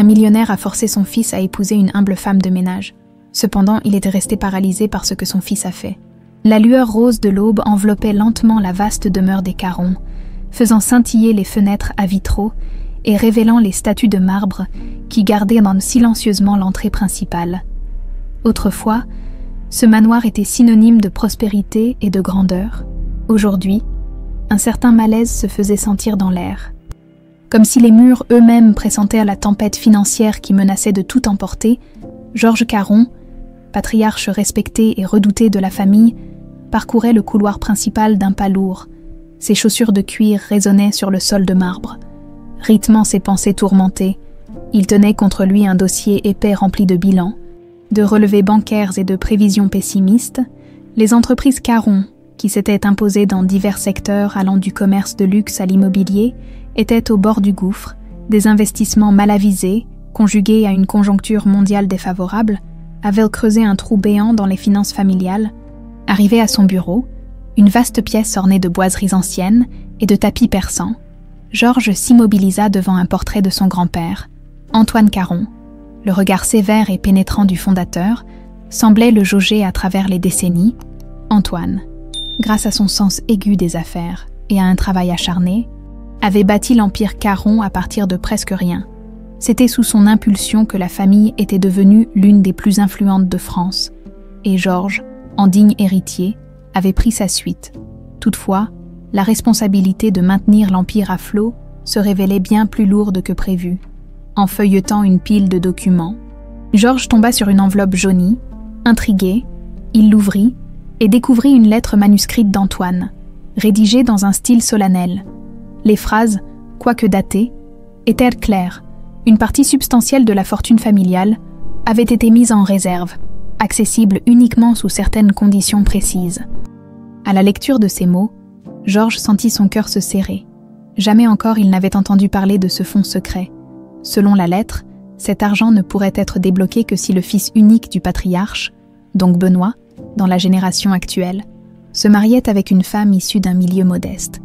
millionnaire a forcé son fils à épouser une humble femme de ménage. Cependant, il était resté paralysé par ce que son fils a fait. La lueur rose de l'aube enveloppait lentement la vaste demeure des Caron, faisant scintiller les fenêtres à vitraux et révélant les statues de marbre qui gardaient silencieusement l'entrée principale. Autrefois, ce manoir était synonyme de prospérité et de grandeur. Aujourd'hui, un certain malaise se faisait sentir dans l'air. Comme si les murs eux-mêmes pressentaient à la tempête financière qui menaçait de tout emporter, Georges Caron, patriarche respecté et redouté de la famille, parcourait le couloir principal d'un pas lourd. Ses chaussures de cuir résonnaient sur le sol de marbre. Rythmant ses pensées tourmentées, il tenait contre lui un dossier épais rempli de bilans, de relevés bancaires et de prévisions pessimistes. Les entreprises Caron, qui s'étaient imposées dans divers secteurs allant du commerce de luxe à l'immobilier, étaient au bord du gouffre. Des investissements mal avisés, conjugués à une conjoncture mondiale défavorable, avaient creusé un trou béant dans les finances familiales. Arrivé à son bureau, une vaste pièce ornée de boiseries anciennes et de tapis persans, Georges s'immobilisa devant un portrait de son grand-père, Antoine Caron. Le regard sévère et pénétrant du fondateur semblait le jauger à travers les décennies. Antoine, grâce à son sens aigu des affaires et à un travail acharné, avait bâti l'empire Caron à partir de presque rien. C'était sous son impulsion que la famille était devenue l'une des plus influentes de France, et Georges, en digne héritier, avait pris sa suite. Toutefois, la responsabilité de maintenir l'empire à flot se révélait bien plus lourde que prévu. En feuilletant une pile de documents, Georges tomba sur une enveloppe jaunie. Intrigué, il l'ouvrit et découvrit une lettre manuscrite d'Antoine, rédigée dans un style solennel. Les phrases, quoique datées, étaient claires. Une partie substantielle de la fortune familiale avait été mise en réserve, accessible uniquement sous certaines conditions précises. À la lecture de ces mots, Georges sentit son cœur se serrer. Jamais encore il n'avait entendu parler de ce fonds secret. Selon la lettre, cet argent ne pourrait être débloqué que si le fils unique du patriarche, donc Benoît, dans la génération actuelle, se mariait avec une femme issue d'un milieu modeste.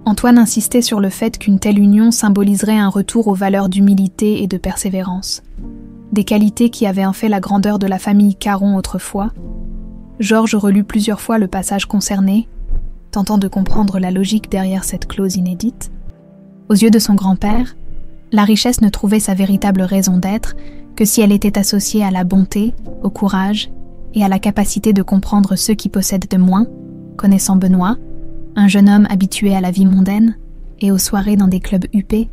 Antoine insistait sur le fait qu'une telle union symboliserait un retour aux valeurs d'humilité et de persévérance. Des qualités qui avaient en fait la grandeur de la famille Caron autrefois. Georges relut plusieurs fois le passage concerné, tentant de comprendre la logique derrière cette clause inédite. Aux yeux de son grand-père, la richesse ne trouvait sa véritable raison d'être que si elle était associée à la bonté, au courage et à la capacité de comprendre ceux qui possèdent de moins, connaissant Benoît, un jeune homme habitué à la vie mondaine et aux soirées dans des clubs huppés.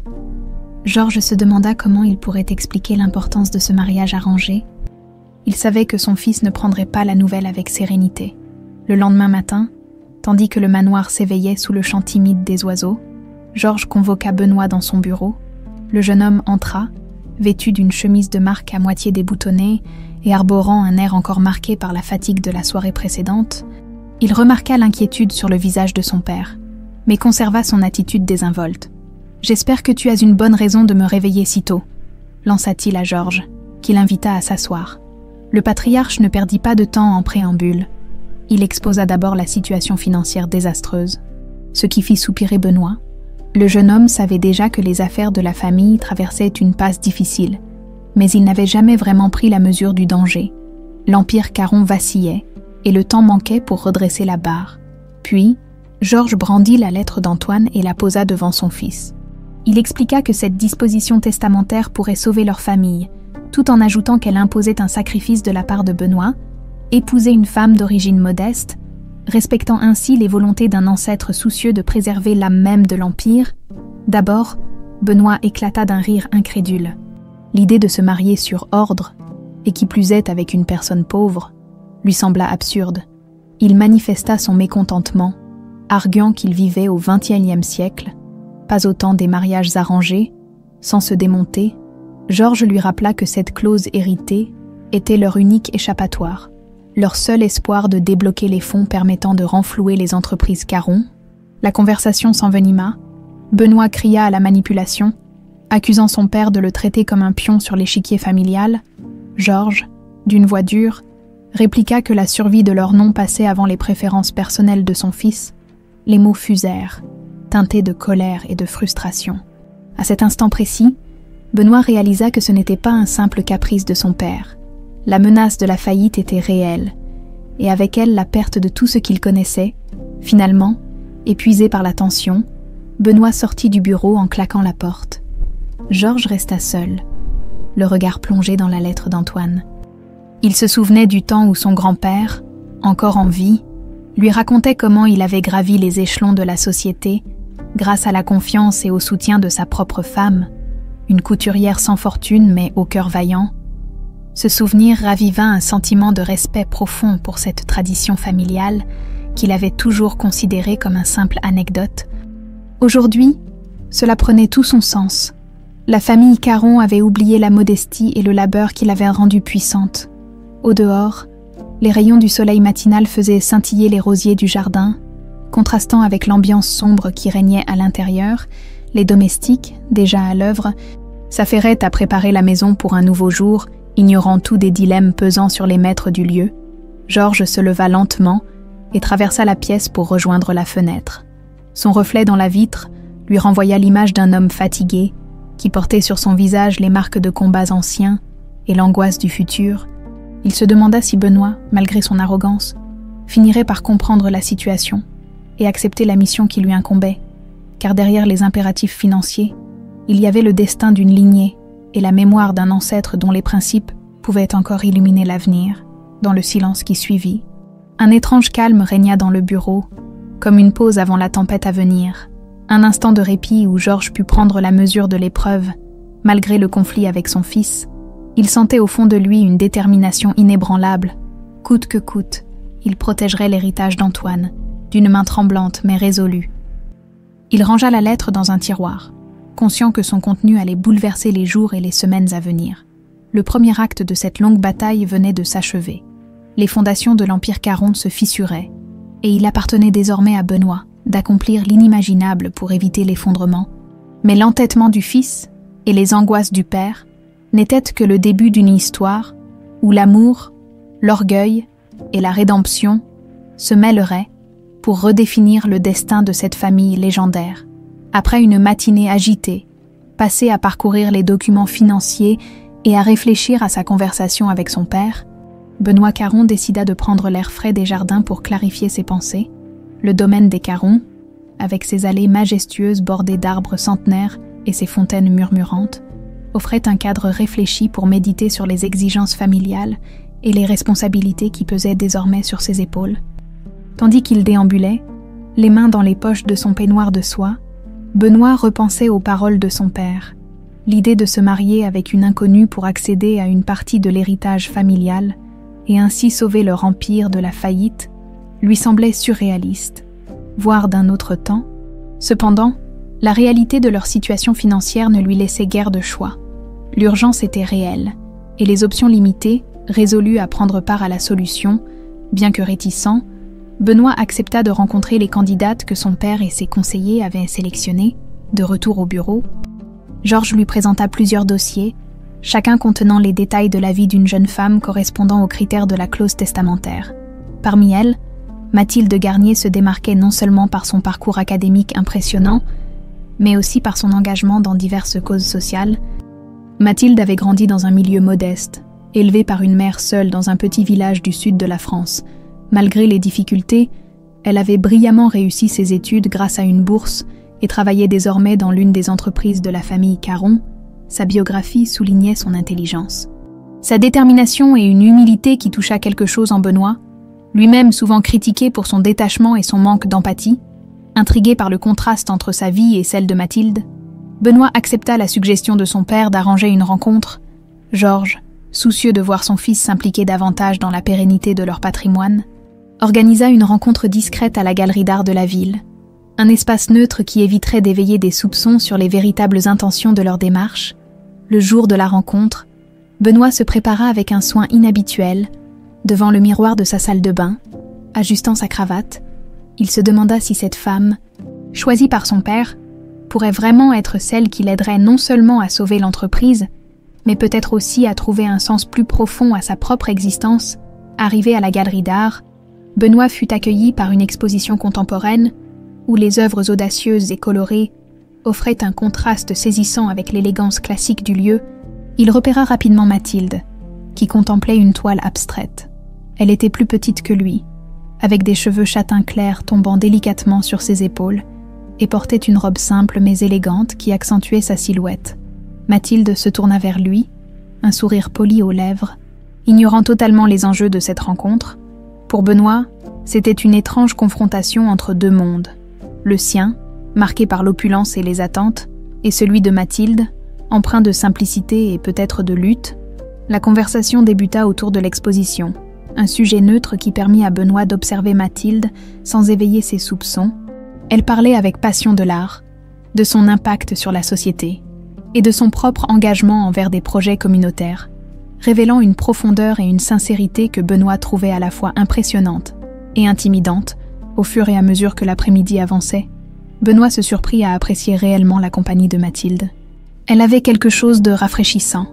Georges se demanda comment il pourrait expliquer l'importance de ce mariage arrangé. Il savait que son fils ne prendrait pas la nouvelle avec sérénité. Le lendemain matin, tandis que le manoir s'éveillait sous le chant timide des oiseaux, Georges convoqua Benoît dans son bureau. Le jeune homme entra, vêtu d'une chemise de marque à moitié déboutonnée et arborant un air encore marqué par la fatigue de la soirée précédente. Il remarqua l'inquiétude sur le visage de son père, mais conserva son attitude désinvolte. « J'espère que tu as une bonne raison de me réveiller si tôt », lança-t-il à Georges, qui l'invita à s'asseoir. Le patriarche ne perdit pas de temps en préambule. Il exposa d'abord la situation financière désastreuse, ce qui fit soupirer Benoît. Le jeune homme savait déjà que les affaires de la famille traversaient une passe difficile, mais il n'avait jamais vraiment pris la mesure du danger. L'empire Caron vacillait, et le temps manquait pour redresser la barre. Puis, Georges brandit la lettre d'Antoine et la posa devant son fils. Il expliqua que cette disposition testamentaire pourrait sauver leur famille, tout en ajoutant qu'elle imposait un sacrifice de la part de Benoît, épouser une femme d'origine modeste, respectant ainsi les volontés d'un ancêtre soucieux de préserver l'âme même de l'Empire. D'abord, Benoît éclata d'un rire incrédule. L'idée de se marier sur ordre, et qui plus est avec une personne pauvre, lui sembla absurde. Il manifesta son mécontentement, arguant qu'il vivait au XXIe siècle, pas au temps des mariages arrangés, sans se démonter. Georges lui rappela que cette clause héritée était leur unique échappatoire, leur seul espoir de débloquer les fonds permettant de renflouer les entreprises Caron. La conversation s'envenima. Benoît cria à la manipulation, accusant son père de le traiter comme un pion sur l'échiquier familial. Georges, d'une voix dure, répliqua que la survie de leur nom passait avant les préférences personnelles de son fils. Les mots fusèrent, teintés de colère et de frustration. À cet instant précis, Benoît réalisa que ce n'était pas un simple caprice de son père. La menace de la faillite était réelle, et avec elle la perte de tout ce qu'il connaissait. Finalement, épuisé par la tension, Benoît sortit du bureau en claquant la porte. Georges resta seul, le regard plongé dans la lettre d'Antoine. Il se souvenait du temps où son grand-père, encore en vie, lui racontait comment il avait gravi les échelons de la société grâce à la confiance et au soutien de sa propre femme, une couturière sans fortune mais au cœur vaillant. Ce souvenir raviva un sentiment de respect profond pour cette tradition familiale qu'il avait toujours considérée comme un simple anecdote. Aujourd'hui, cela prenait tout son sens. La famille Caron avait oublié la modestie et le labeur qui l'avaient rendue puissante. Au dehors, les rayons du soleil matinal faisaient scintiller les rosiers du jardin, contrastant avec l'ambiance sombre qui régnait à l'intérieur. Les domestiques, déjà à l'œuvre, s'affairaient à préparer la maison pour un nouveau jour, ignorant tous des dilemmes pesant sur les maîtres du lieu. Georges se leva lentement et traversa la pièce pour rejoindre la fenêtre. Son reflet dans la vitre lui renvoya l'image d'un homme fatigué qui portait sur son visage les marques de combats anciens et l'angoisse du futur. Il se demanda si Benoît, malgré son arrogance, finirait par comprendre la situation et accepter la mission qui lui incombait, car derrière les impératifs financiers, il y avait le destin d'une lignée et la mémoire d'un ancêtre dont les principes pouvaient encore illuminer l'avenir. Dans le silence qui suivit, un étrange calme régna dans le bureau, comme une pause avant la tempête à venir, un instant de répit où Georges put prendre la mesure de l'épreuve. Malgré le conflit avec son fils, il sentait au fond de lui une détermination inébranlable. Coûte que coûte, il protégerait l'héritage d'Antoine, d'une main tremblante mais résolue. Il rangea la lettre dans un tiroir, conscient que son contenu allait bouleverser les jours et les semaines à venir. Le premier acte de cette longue bataille venait de s'achever. Les fondations de l'Empire Caron se fissuraient, et il appartenait désormais à Benoît d'accomplir l'inimaginable pour éviter l'effondrement. Mais l'entêtement du fils et les angoisses du père n'étaient que le début d'une histoire où l'amour, l'orgueil et la rédemption se mêleraient pour redéfinir le destin de cette famille légendaire. Après une matinée agitée, passée à parcourir les documents financiers et à réfléchir à sa conversation avec son père, Benoît Caron décida de prendre l'air frais des jardins pour clarifier ses pensées. Le domaine des Caron, avec ses allées majestueuses bordées d'arbres centenaires et ses fontaines murmurantes, offrait un cadre réfléchi pour méditer sur les exigences familiales et les responsabilités qui pesaient désormais sur ses épaules. Tandis qu'il déambulait, les mains dans les poches de son peignoir de soie, Benoît repensait aux paroles de son père. L'idée de se marier avec une inconnue pour accéder à une partie de l'héritage familial et ainsi sauver leur empire de la faillite lui semblait surréaliste, voire d'un autre temps. Cependant, la réalité de leur situation financière ne lui laissait guère de choix. L'urgence était réelle, et les options limitées, résolu à prendre part à la solution, bien que réticent, Benoît accepta de rencontrer les candidates que son père et ses conseillers avaient sélectionnées. De retour au bureau, Georges lui présenta plusieurs dossiers, chacun contenant les détails de la vie d'une jeune femme correspondant aux critères de la clause testamentaire. Parmi elles, Mathilde Garnier se démarquait non seulement par son parcours académique impressionnant, mais aussi par son engagement dans diverses causes sociales. Mathilde avait grandi dans un milieu modeste, élevée par une mère seule dans un petit village du sud de la France. Malgré les difficultés, elle avait brillamment réussi ses études grâce à une bourse et travaillait désormais dans l'une des entreprises de la famille Caron. Sa biographie soulignait son intelligence. Sa détermination et une humilité qui toucha quelque chose en Benoît, lui-même souvent critiqué pour son détachement et son manque d'empathie, intrigué par le contraste entre sa vie et celle de Mathilde, Benoît accepta la suggestion de son père d'arranger une rencontre. Georges, soucieux de voir son fils s'impliquer davantage dans la pérennité de leur patrimoine, organisa une rencontre discrète à la galerie d'art de la ville, un espace neutre qui éviterait d'éveiller des soupçons sur les véritables intentions de leur démarche. Le jour de la rencontre, Benoît se prépara avec un soin inhabituel. Devant le miroir de sa salle de bain, ajustant sa cravate, il se demanda si cette femme, choisie par son père, pourrait vraiment être celle qui l'aiderait non seulement à sauver l'entreprise, mais peut-être aussi à trouver un sens plus profond à sa propre existence. Arrivé à la galerie d'art, Benoît fut accueilli par une exposition contemporaine où les œuvres audacieuses et colorées offrait un contraste saisissant avec l'élégance classique du lieu, il repéra rapidement Mathilde, qui contemplait une toile abstraite. Elle était plus petite que lui, avec des cheveux châtain clair tombant délicatement sur ses épaules, et portait une robe simple mais élégante qui accentuait sa silhouette. Mathilde se tourna vers lui, un sourire poli aux lèvres, ignorant totalement les enjeux de cette rencontre. Pour Benoît, c'était une étrange confrontation entre deux mondes. Le sien, marqué par l'opulence et les attentes, et celui de Mathilde, empreint de simplicité et peut-être de lutte. La conversation débuta autour de l'exposition, un sujet neutre qui permit à Benoît d'observer Mathilde sans éveiller ses soupçons. Elle parlait avec passion de l'art, de son impact sur la société, et de son propre engagement envers des projets communautaires, révélant une profondeur et une sincérité que Benoît trouvait à la fois impressionnantes et intimidantes au fur et à mesure que l'après-midi avançait. Benoît se surprit à apprécier réellement la compagnie de Mathilde. Elle avait quelque chose de rafraîchissant,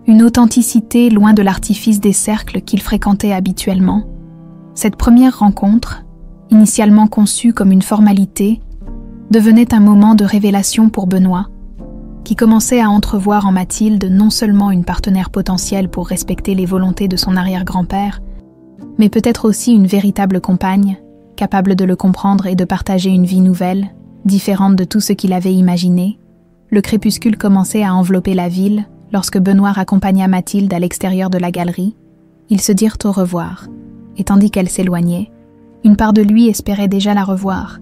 une authenticité loin de l'artifice des cercles qu'il fréquentait habituellement. Cette première rencontre, initialement conçue comme une formalité, devenait un moment de révélation pour Benoît, qui commençait à entrevoir en Mathilde non seulement une partenaire potentielle pour respecter les volontés de son arrière-grand-père, mais peut-être aussi une véritable compagne, capable de le comprendre et de partager une vie nouvelle, différente de tout ce qu'il avait imaginé. Le crépuscule commençait à envelopper la ville lorsque Benoît raccompagna Mathilde à l'extérieur de la galerie. Ils se dirent au revoir, et tandis qu'elle s'éloignait, une part de lui espérait déjà la revoir.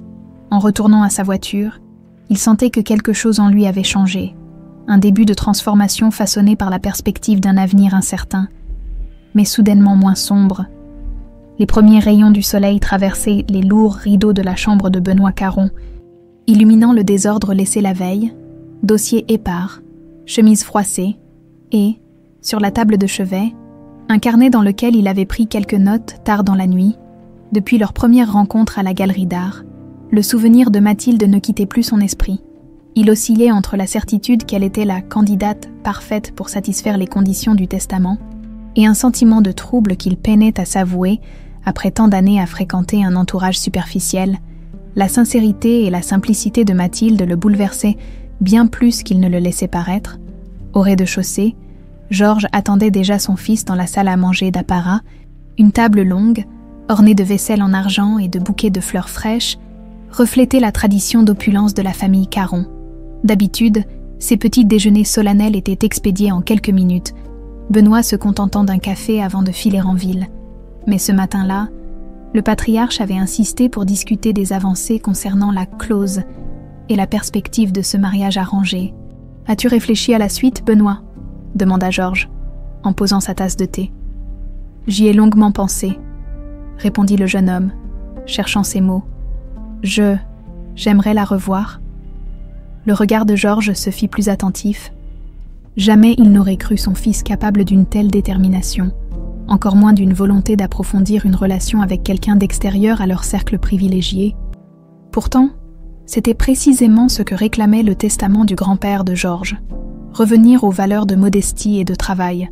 En retournant à sa voiture, il sentait que quelque chose en lui avait changé, un début de transformation façonné par la perspective d'un avenir incertain, mais soudainement moins sombre. Les premiers rayons du soleil traversaient les lourds rideaux de la chambre de Benoît Caron, illuminant le désordre laissé la veille, dossiers épars, chemise froissée, et, sur la table de chevet, un carnet dans lequel il avait pris quelques notes tard dans la nuit, depuis leur première rencontre à la galerie d'art. Le souvenir de Mathilde ne quittait plus son esprit. Il oscillait entre la certitude qu'elle était la candidate parfaite pour satisfaire les conditions du testament et un sentiment de trouble qu'il peinait à s'avouer après tant d'années à fréquenter un entourage superficiel. La sincérité et la simplicité de Mathilde le bouleversaient bien plus qu'il ne le laissait paraître. Au rez-de-chaussée, Georges attendait déjà son fils dans la salle à manger d'apparat, une table longue, ornée de vaisselle en argent et de bouquets de fleurs fraîches, reflétait la tradition d'opulence de la famille Caron. D'habitude, ces petits déjeuners solennels étaient expédiés en quelques minutes, Benoît se contentant d'un café avant de filer en ville. Mais ce matin-là, le patriarche avait insisté pour discuter des avancées concernant la clause et la perspective de ce mariage arrangé. « As-tu réfléchi à la suite, Benoît ?» demanda Georges, en posant sa tasse de thé. « J'y ai longuement pensé, » répondit le jeune homme, cherchant ses mots. « J'aimerais la revoir. » Le regard de Georges se fit plus attentif. Jamais il n'aurait cru son fils capable d'une telle détermination, encore moins d'une volonté d'approfondir une relation avec quelqu'un d'extérieur à leur cercle privilégié. Pourtant, c'était précisément ce que réclamait le testament du grand-père de Georges, revenir aux valeurs de modestie et de travail,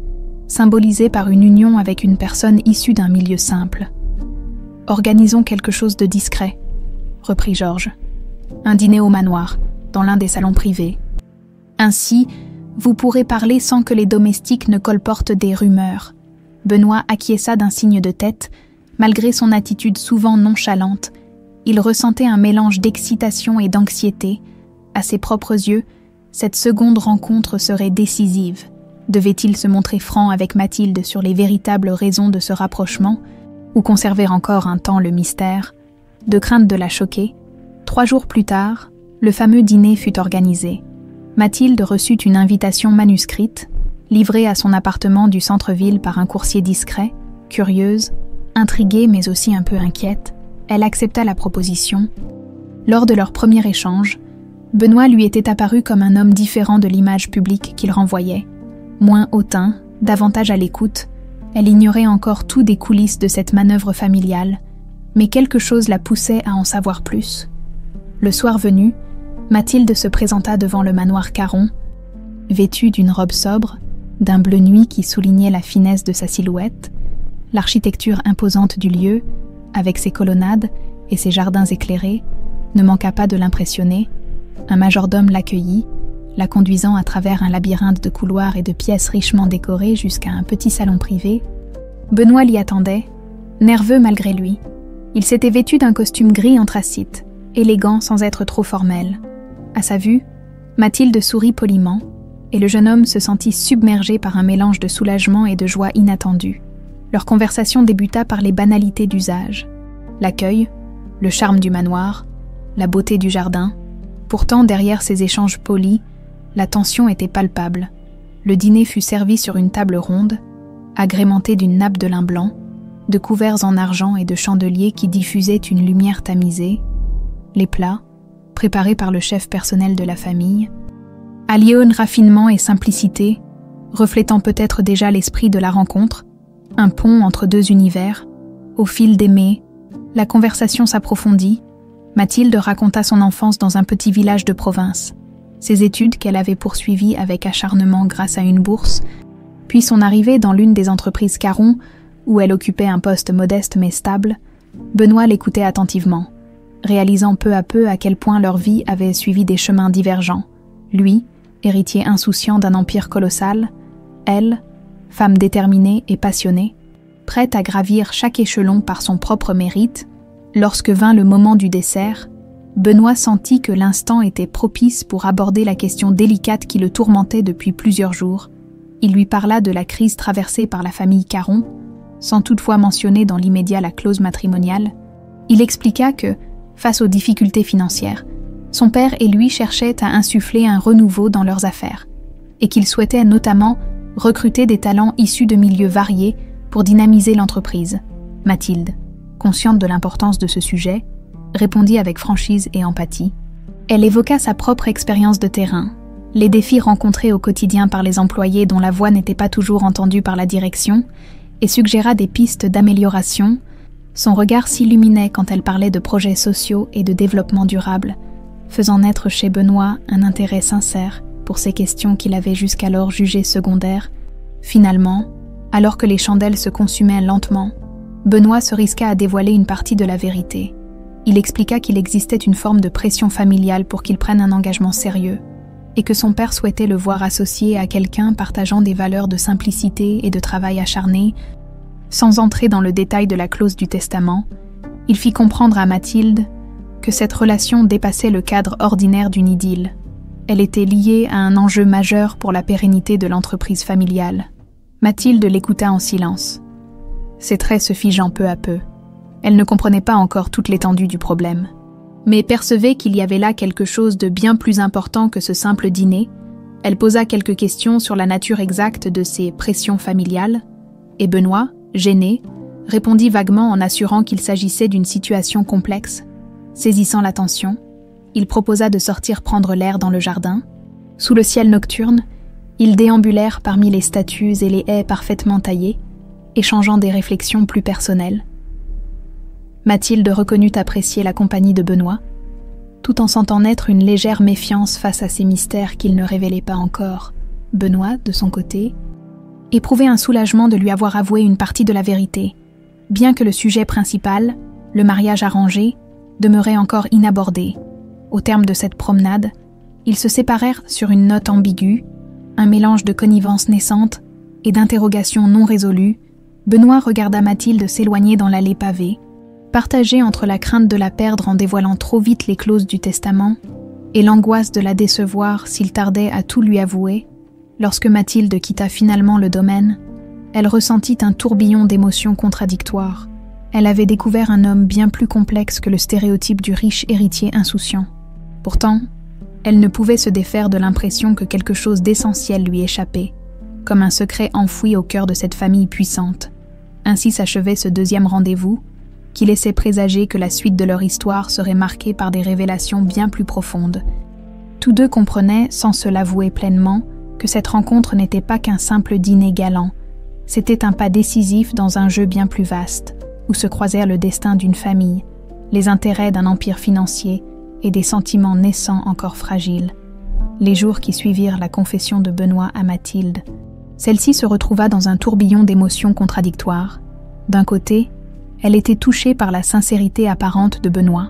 symbolisées par une union avec une personne issue d'un milieu simple. « Organisons quelque chose de discret », reprit Georges. « Un dîner au manoir, dans l'un des salons privés. Ainsi, vous pourrez parler sans que les domestiques ne colportent des rumeurs. » Benoît acquiesça d'un signe de tête. Malgré son attitude souvent nonchalante, il ressentait un mélange d'excitation et d'anxiété. À ses propres yeux, cette seconde rencontre serait décisive. Devait-il se montrer franc avec Mathilde sur les véritables raisons de ce rapprochement, ou conserver encore un temps le mystère? De crainte de la choquer, 3 jours plus tard, le fameux dîner fut organisé. Mathilde reçut une invitation manuscrite, livrée à son appartement du centre-ville par un coursier discret. Curieuse, intriguée mais aussi un peu inquiète, elle accepta la proposition. Lors de leur premier échange, Benoît lui était apparu comme un homme différent de l'image publique qu'il renvoyait. Moins hautain, davantage à l'écoute, elle ignorait encore tout des coulisses de cette manœuvre familiale, mais quelque chose la poussait à en savoir plus. Le soir venu, Mathilde se présenta devant le manoir Caron, vêtue d'une robe sobre, d'un bleu nuit qui soulignait la finesse de sa silhouette. L'architecture imposante du lieu, avec ses colonnades et ses jardins éclairés, ne manqua pas de l'impressionner. Un majordome l'accueillit, la conduisant à travers un labyrinthe de couloirs et de pièces richement décorées jusqu'à un petit salon privé. Benoît l'y attendait, nerveux malgré lui. Il s'était vêtu d'un costume gris anthracite, élégant sans être trop formel. À sa vue, Mathilde sourit poliment, et le jeune homme se sentit submergé par un mélange de soulagement et de joie inattendue. Leur conversation débuta par les banalités d'usage. L'accueil, le charme du manoir, la beauté du jardin. Pourtant, derrière ces échanges polis, la tension était palpable. Le dîner fut servi sur une table ronde, agrémentée d'une nappe de lin blanc, de couverts en argent et de chandeliers qui diffusaient une lumière tamisée. Les plats, préparés par le chef personnel de la famille, alliés raffinement et simplicité, reflétant peut-être déjà l'esprit de la rencontre, un pont entre deux univers. Au fil des mets, la conversation s'approfondit. Mathilde raconta son enfance dans un petit village de province, ses études qu'elle avait poursuivies avec acharnement grâce à une bourse, puis son arrivée dans l'une des entreprises Caron, où elle occupait un poste modeste mais stable. Benoît l'écoutait attentivement, réalisant peu à peu à quel point leur vie avait suivi des chemins divergents. Lui, héritier insouciant d'un empire colossal, elle, femme déterminée et passionnée, prête à gravir chaque échelon par son propre mérite. Lorsque vint le moment du dessert, Benoît sentit que l'instant était propice pour aborder la question délicate qui le tourmentait depuis plusieurs jours. Il lui parla de la crise traversée par la famille Caron, sans toutefois mentionner dans l'immédiat la clause matrimoniale. Il expliqua que, face aux difficultés financières, son père et lui cherchaient à insuffler un renouveau dans leurs affaires, et qu'il souhaitait notamment recruter des talents issus de milieux variés pour dynamiser l'entreprise. Mathilde, consciente de l'importance de ce sujet, répondit avec franchise et empathie. Elle évoqua sa propre expérience de terrain, les défis rencontrés au quotidien par les employés dont la voix n'était pas toujours entendue par la direction, et suggéra des pistes d'amélioration. Son regard s'illuminait quand elle parlait de projets sociaux et de développement durable, faisant naître chez Benoît un intérêt sincère pour ces questions qu'il avait jusqu'alors jugées secondaires. Finalement, alors que les chandelles se consumaient lentement, Benoît se risqua à dévoiler une partie de la vérité. Il expliqua qu'il existait une forme de pression familiale pour qu'il prenne un engagement sérieux, et que son père souhaitait le voir associé à quelqu'un partageant des valeurs de simplicité et de travail acharné. Sans entrer dans le détail de la clause du testament, il fit comprendre à Mathilde que cette relation dépassait le cadre ordinaire d'une idylle. Elle était liée à un enjeu majeur pour la pérennité de l'entreprise familiale. Mathilde l'écouta en silence, ses traits se figeant peu à peu. Elle ne comprenait pas encore toute l'étendue du problème, mais percevait qu'il y avait là quelque chose de bien plus important que ce simple dîner. Elle posa quelques questions sur la nature exacte de ces pressions familiales, et Benoît, gêné, répondit vaguement en assurant qu'il s'agissait d'une situation complexe. Saisissant l'attention, il proposa de sortir prendre l'air dans le jardin. Sous le ciel nocturne, ils déambulèrent parmi les statues et les haies parfaitement taillées, échangeant des réflexions plus personnelles. Mathilde reconnut apprécier la compagnie de Benoît, tout en sentant naître une légère méfiance face à ces mystères qu'il ne révélait pas encore. Benoît, de son côté, éprouvait un soulagement de lui avoir avoué une partie de la vérité, bien que le sujet principal, le mariage arrangé, demeurait encore inabordé. Au terme de cette promenade, ils se séparèrent sur une note ambiguë, un mélange de connivence naissante et d'interrogations non résolues. Benoît regarda Mathilde s'éloigner dans l'allée pavée, partagée entre la crainte de la perdre en dévoilant trop vite les clauses du testament et l'angoisse de la décevoir s'il tardait à tout lui avouer. Lorsque Mathilde quitta finalement le domaine, elle ressentit un tourbillon d'émotions contradictoires. Elle avait découvert un homme bien plus complexe que le stéréotype du riche héritier insouciant. Pourtant, elle ne pouvait se défaire de l'impression que quelque chose d'essentiel lui échappait, comme un secret enfoui au cœur de cette famille puissante. Ainsi s'achevait ce deuxième rendez-vous, qui laissait présager que la suite de leur histoire serait marquée par des révélations bien plus profondes. Tous deux comprenaient, sans se l'avouer pleinement, que cette rencontre n'était pas qu'un simple dîner galant. C'était un pas décisif dans un jeu bien plus vaste, où se croisèrent le destin d'une famille, les intérêts d'un empire financier et des sentiments naissants encore fragiles. Les jours qui suivirent la confession de Benoît à Mathilde, celle-ci se retrouva dans un tourbillon d'émotions contradictoires. D'un côté, elle était touchée par la sincérité apparente de Benoît.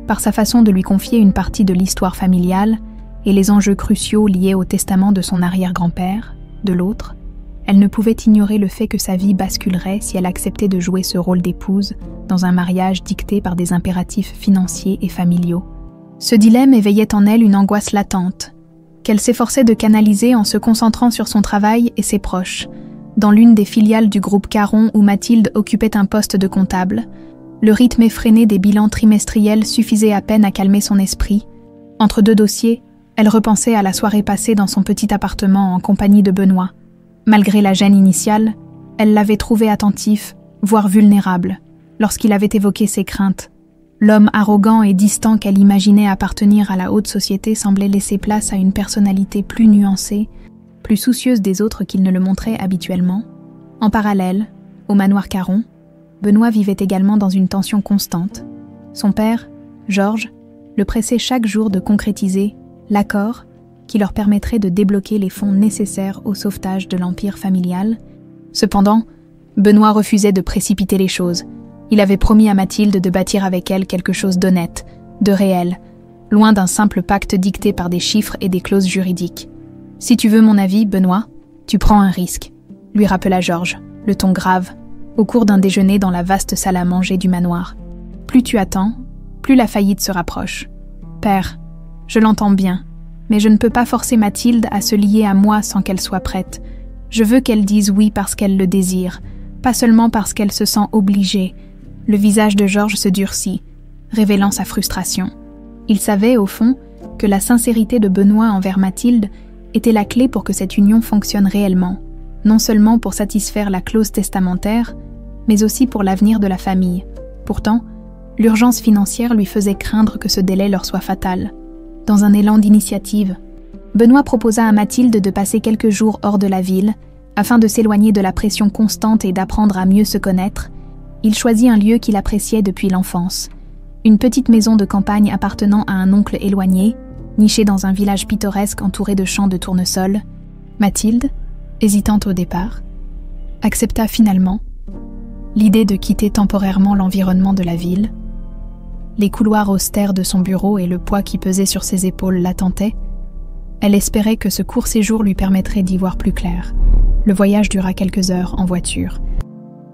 par sa façon de lui confier une partie de l'histoire familiale et les enjeux cruciaux liés au testament de son arrière-grand-père, de l'autre, elle ne pouvait ignorer le fait que sa vie basculerait si elle acceptait de jouer ce rôle d'épouse dans un mariage dicté par des impératifs financiers et familiaux. Ce dilemme éveillait en elle une angoisse latente, qu'elle s'efforçait de canaliser en se concentrant sur son travail et ses proches. Dans l'une des filiales du groupe Caron où Mathilde occupait un poste de comptable, le rythme effréné des bilans trimestriels suffisait à peine à calmer son esprit. Entre deux dossiers, elle repensait à la soirée passée dans son petit appartement en compagnie de Benoît. Malgré la gêne initiale, elle l'avait trouvé attentif, voire vulnérable, lorsqu'il avait évoqué ses craintes. L'homme arrogant et distant qu'elle imaginait appartenir à la haute société semblait laisser place à une personnalité plus nuancée, plus soucieuse des autres qu'il ne le montrait habituellement. En parallèle, au manoir Caron, Benoît vivait également dans une tension constante. Son père, Georges, le pressait chaque jour de concrétiser l'accord qui leur permettrait de débloquer les fonds nécessaires au sauvetage de l'empire familial. Cependant, Benoît refusait de précipiter les choses. Il avait promis à Mathilde de bâtir avec elle quelque chose d'honnête, de réel, loin d'un simple pacte dicté par des chiffres et des clauses juridiques. « Si tu veux mon avis, Benoît, tu prends un risque », lui rappela Georges, le ton grave, au cours d'un déjeuner dans la vaste salle à manger du manoir. « Plus tu attends, plus la faillite se rapproche. Père, je l'entends bien, mais je ne peux pas forcer Mathilde à se lier à moi sans qu'elle soit prête. Je veux qu'elle dise oui parce qu'elle le désire, pas seulement parce qu'elle se sent obligée. » Le visage de Georges se durcit, révélant sa frustration. Il savait, au fond, que la sincérité de Benoît envers Mathilde était la clé pour que cette union fonctionne réellement, non seulement pour satisfaire la clause testamentaire, mais aussi pour l'avenir de la famille. Pourtant, l'urgence financière lui faisait craindre que ce délai leur soit fatal. Dans un élan d'initiative, Benoît proposa à Mathilde de passer quelques jours hors de la ville, afin de s'éloigner de la pression constante et d'apprendre à mieux se connaître. Il choisit un lieu qu'il appréciait depuis l'enfance, une petite maison de campagne appartenant à un oncle éloigné, nichée dans un village pittoresque entouré de champs de tournesol. Mathilde, hésitante au départ, accepta finalement l'idée de quitter temporairement l'environnement de la ville. Les couloirs austères de son bureau et le poids qui pesait sur ses épaules la tentaient. Elle espérait que ce court séjour lui permettrait d'y voir plus clair. Le voyage dura quelques heures en voiture.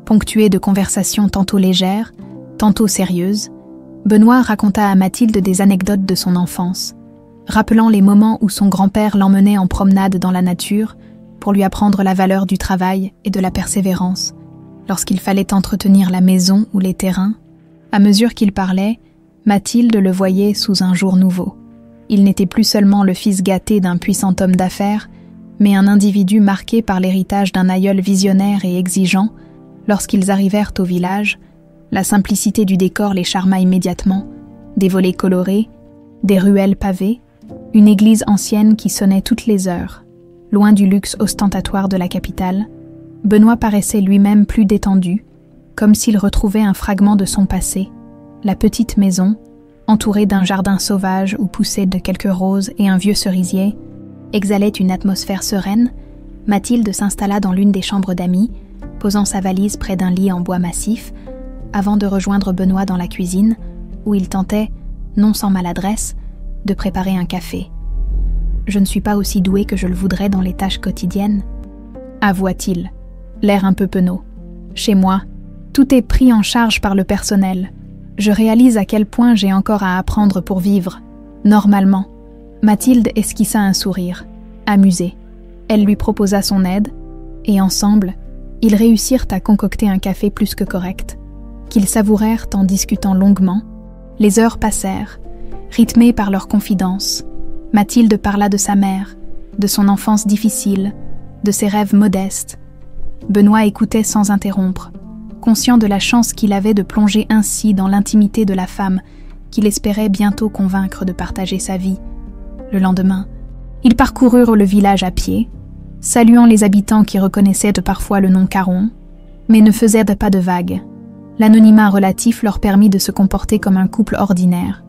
Ponctué de conversations tantôt légères, tantôt sérieuses, Benoît raconta à Mathilde des anecdotes de son enfance, rappelant les moments où son grand-père l'emmenait en promenade dans la nature pour lui apprendre la valeur du travail et de la persévérance. Lorsqu'il fallait entretenir la maison ou les terrains, à mesure qu'il parlait, Mathilde le voyait sous un jour nouveau. Il n'était plus seulement le fils gâté d'un puissant homme d'affaires, mais un individu marqué par l'héritage d'un aïeul visionnaire et exigeant. Lorsqu'ils arrivèrent au village, la simplicité du décor les charma immédiatement. Des volets colorés, des ruelles pavées, une église ancienne qui sonnait toutes les heures. Loin du luxe ostentatoire de la capitale, Benoît paraissait lui-même plus détendu, comme s'il retrouvait un fragment de son passé. La petite maison, entourée d'un jardin sauvage où poussaient de quelques roses et un vieux cerisier, exhalait une atmosphère sereine. Mathilde s'installa dans l'une des chambres d'amis, posant sa valise près d'un lit en bois massif, avant de rejoindre Benoît dans la cuisine, où il tentait, non sans maladresse, de préparer un café. « Je ne suis pas aussi doué que je le voudrais dans les tâches quotidiennes, » avoua-t-il, l'air un peu penaud. « Chez moi, tout est pris en charge par le personnel. Je réalise à quel point j'ai encore à apprendre pour vivre. Normalement. » Mathilde esquissa un sourire, amusée. Elle lui proposa son aide, et ensemble, ils réussirent à concocter un café plus que correct, qu'ils savourèrent en discutant longuement. Les heures passèrent, rythmées par leurs confidences. Mathilde parla de sa mère, de son enfance difficile, de ses rêves modestes. Benoît écoutait sans interrompre, conscient de la chance qu'il avait de plonger ainsi dans l'intimité de la femme qu'il espérait bientôt convaincre de partager sa vie. Le lendemain, ils parcoururent le village à pied, saluant les habitants qui reconnaissaient parfois le nom Caron, mais ne faisaient pas de vagues. L'anonymat relatif leur permit de se comporter comme un couple ordinaire.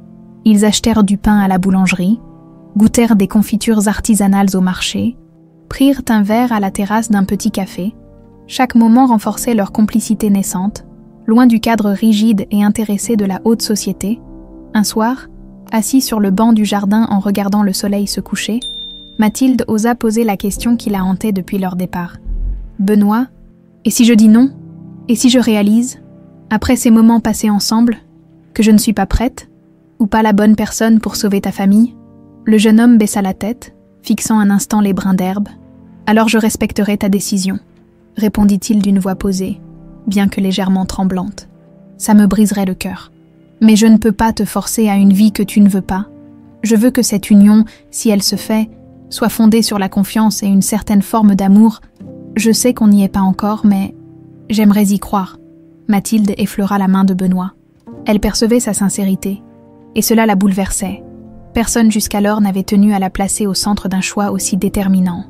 Ils achetèrent du pain à la boulangerie, goûtèrent des confitures artisanales au marché, prirent un verre à la terrasse d'un petit café. Chaque moment renforçait leur complicité naissante, loin du cadre rigide et intéressé de la haute société. Un soir, assis sur le banc du jardin en regardant le soleil se coucher, Mathilde osa poser la question qui la hantait depuis leur départ. « Benoît, et si je dis non? Et si je réalise, après ces moments passés ensemble, que je ne suis pas prête, ou pas la bonne personne pour sauver ta famille ?» Le jeune homme baissa la tête, fixant un instant les brins d'herbe. « Alors je respecterai ta décision, » répondit-il d'une voix posée, bien que légèrement tremblante. « Ça me briserait le cœur. Mais je ne peux pas te forcer à une vie que tu ne veux pas. Je veux que cette union, si elle se fait, soit fondée sur la confiance et une certaine forme d'amour. Je sais qu'on n'y est pas encore, mais j'aimerais y croire. » Mathilde effleura la main de Benoît. Elle percevait sa sincérité, et cela la bouleversait. Personne jusqu'alors n'avait tenu à la placer au centre d'un choix aussi déterminant.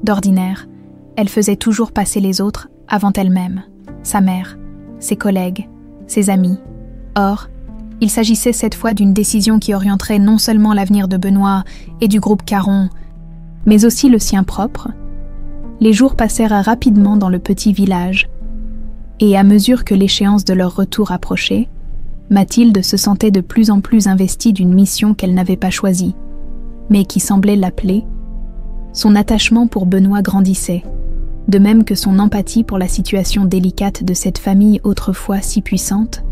D'ordinaire, elle faisait toujours passer les autres avant elle-même, sa mère, ses collègues, ses amis. Or, il s'agissait cette fois d'une décision qui orienterait non seulement l'avenir de Benoît et du groupe Caron, mais aussi le sien propre. Les jours passèrent rapidement dans le petit village, et à mesure que l'échéance de leur retour approchait, Mathilde se sentait de plus en plus investie d'une mission qu'elle n'avait pas choisie, mais qui semblait l'appeler. Son attachement pour Benoît grandissait, de même que son empathie pour la situation délicate de cette famille autrefois si puissante.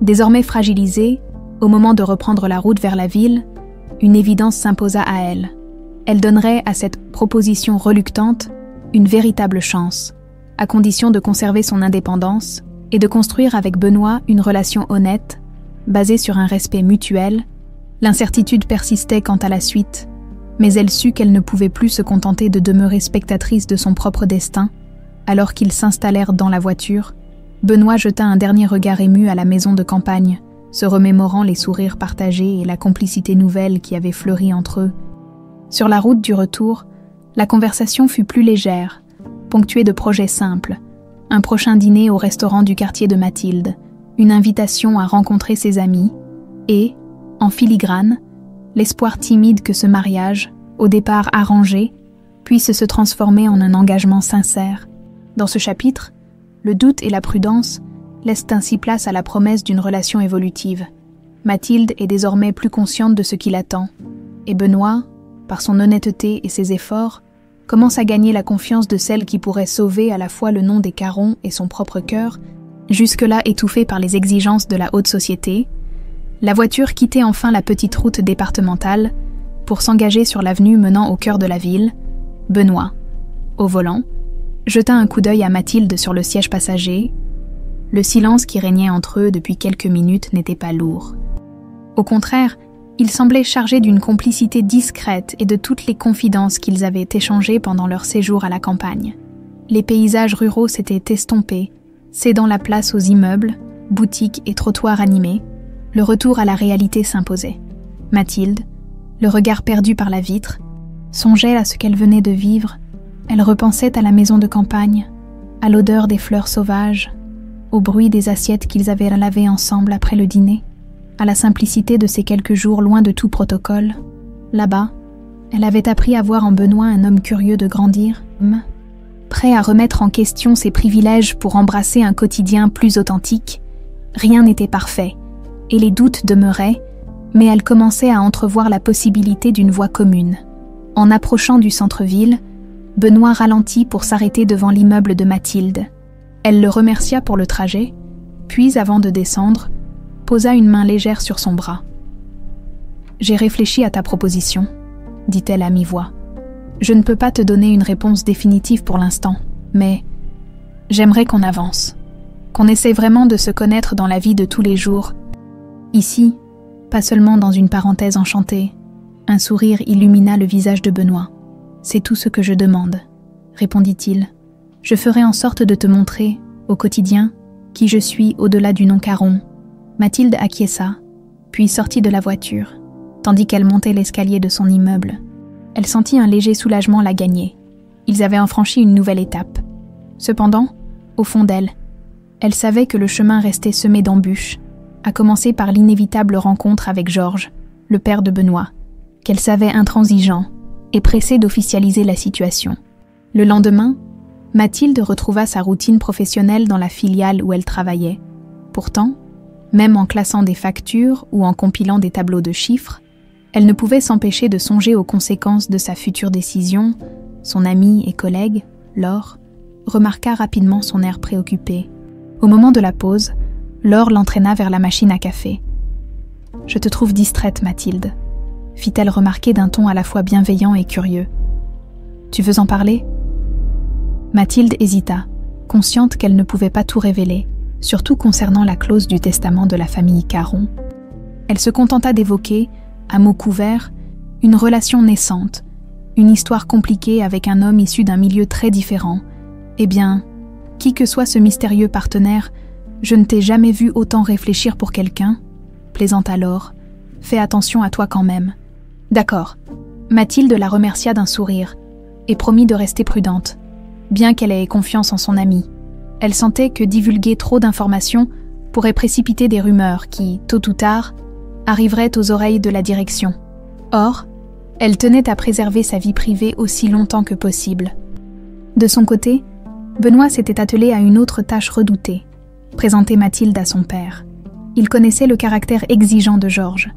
Désormais fragilisée, au moment de reprendre la route vers la ville, une évidence s'imposa à elle. Elle donnerait à cette proposition reluctante une véritable chance, à condition de conserver son indépendance et de construire avec Benoît une relation honnête, basée sur un respect mutuel. L'incertitude persistait quant à la suite, mais elle sut qu'elle ne pouvait plus se contenter de demeurer spectatrice de son propre destin. Alors qu'ils s'installèrent dans la voiture, Benoît jeta un dernier regard ému à la maison de campagne, se remémorant les sourires partagés et la complicité nouvelle qui avait fleuri entre eux. Sur la route du retour, la conversation fut plus légère, ponctuée de projets simples. Un prochain dîner au restaurant du quartier de Mathilde, une invitation à rencontrer ses amis, et, en filigrane, l'espoir timide que ce mariage, au départ arrangé, puisse se transformer en un engagement sincère. Dans ce chapitre, le doute et la prudence laissent ainsi place à la promesse d'une relation évolutive. Mathilde est désormais plus consciente de ce qui l'attend, et Benoît, par son honnêteté et ses efforts, commence à gagner la confiance de celle qui pourrait sauver à la fois le nom des Caron et son propre cœur. Jusque-là étouffée par les exigences de la haute société, la voiture quittait enfin la petite route départementale pour s'engager sur l'avenue menant au cœur de la ville. Benoît, au volant, jeta un coup d'œil à Mathilde sur le siège passager. Le silence qui régnait entre eux depuis quelques minutes n'était pas lourd. Au contraire, il semblait chargé d'une complicité discrète et de toutes les confidences qu'ils avaient échangées pendant leur séjour à la campagne. Les paysages ruraux s'étaient estompés, cédant la place aux immeubles, boutiques et trottoirs animés. Le retour à la réalité s'imposait. Mathilde, le regard perdu par la vitre, songeait à ce qu'elle venait de vivre. Elle repensait à la maison de campagne, à l'odeur des fleurs sauvages, au bruit des assiettes qu'ils avaient lavées ensemble après le dîner, à la simplicité de ces quelques jours loin de tout protocole. Là-bas, elle avait appris à voir en Benoît un homme curieux de grandir, prêt à remettre en question ses privilèges pour embrasser un quotidien plus authentique. Rien n'était parfait, et les doutes demeuraient, mais elle commençait à entrevoir la possibilité d'une voie commune. En approchant du centre-ville, Benoît ralentit pour s'arrêter devant l'immeuble de Mathilde. Elle le remercia pour le trajet, puis avant de descendre, posa une main légère sur son bras. « J'ai réfléchi à ta proposition, » dit-elle à mi-voix. « Je ne peux pas te donner une réponse définitive pour l'instant, mais j'aimerais qu'on avance, qu'on essaie vraiment de se connaître dans la vie de tous les jours. Ici, pas seulement dans une parenthèse enchantée. » Un sourire illumina le visage de Benoît. « C'est tout ce que je demande, » répondit-il. « Je ferai en sorte de te montrer, au quotidien, qui je suis au-delà du nom Caron. » Mathilde acquiesça, puis sortit de la voiture, tandis qu'elle montait l'escalier de son immeuble. Elle sentit un léger soulagement la gagner. Ils avaient franchi une nouvelle étape. Cependant, au fond d'elle, elle savait que le chemin restait semé d'embûches, à commencer par l'inévitable rencontre avec Georges, le père de Benoît, qu'elle savait intransigeant et pressé d'officialiser la situation. Le lendemain, Mathilde retrouva sa routine professionnelle dans la filiale où elle travaillait. Pourtant, Même en classant des factures ou en compilant des tableaux de chiffres, elle ne pouvait s'empêcher de songer aux conséquences de sa future décision. Son amie et collègue, Laure, remarqua rapidement son air préoccupé. Au moment de la pause, Laure l'entraîna vers la machine à café. « Je te trouve distraite, Mathilde », fit-elle remarquer d'un ton à la fois bienveillant et curieux. « Tu veux en parler ?» Mathilde hésita, consciente qu'elle ne pouvait pas tout révéler, surtout concernant la clause du testament de la famille Caron. Elle se contenta d'évoquer, à mots couverts, une relation naissante, une histoire compliquée avec un homme issu d'un milieu très différent. Eh bien, qui que soit ce mystérieux partenaire, je ne t'ai jamais vu autant réfléchir pour quelqu'un, plaisanta Laure. Fais attention à toi quand même. D'accord. Mathilde la remercia d'un sourire et promit de rester prudente, bien qu'elle ait confiance en son amie. Elle sentait que divulguer trop d'informations pourrait précipiter des rumeurs qui, tôt ou tard, arriveraient aux oreilles de la direction. Or, elle tenait à préserver sa vie privée aussi longtemps que possible. De son côté, Benoît s'était attelé à une autre tâche redoutée, présenter Mathilde à son père. Il connaissait le caractère exigeant de Georges,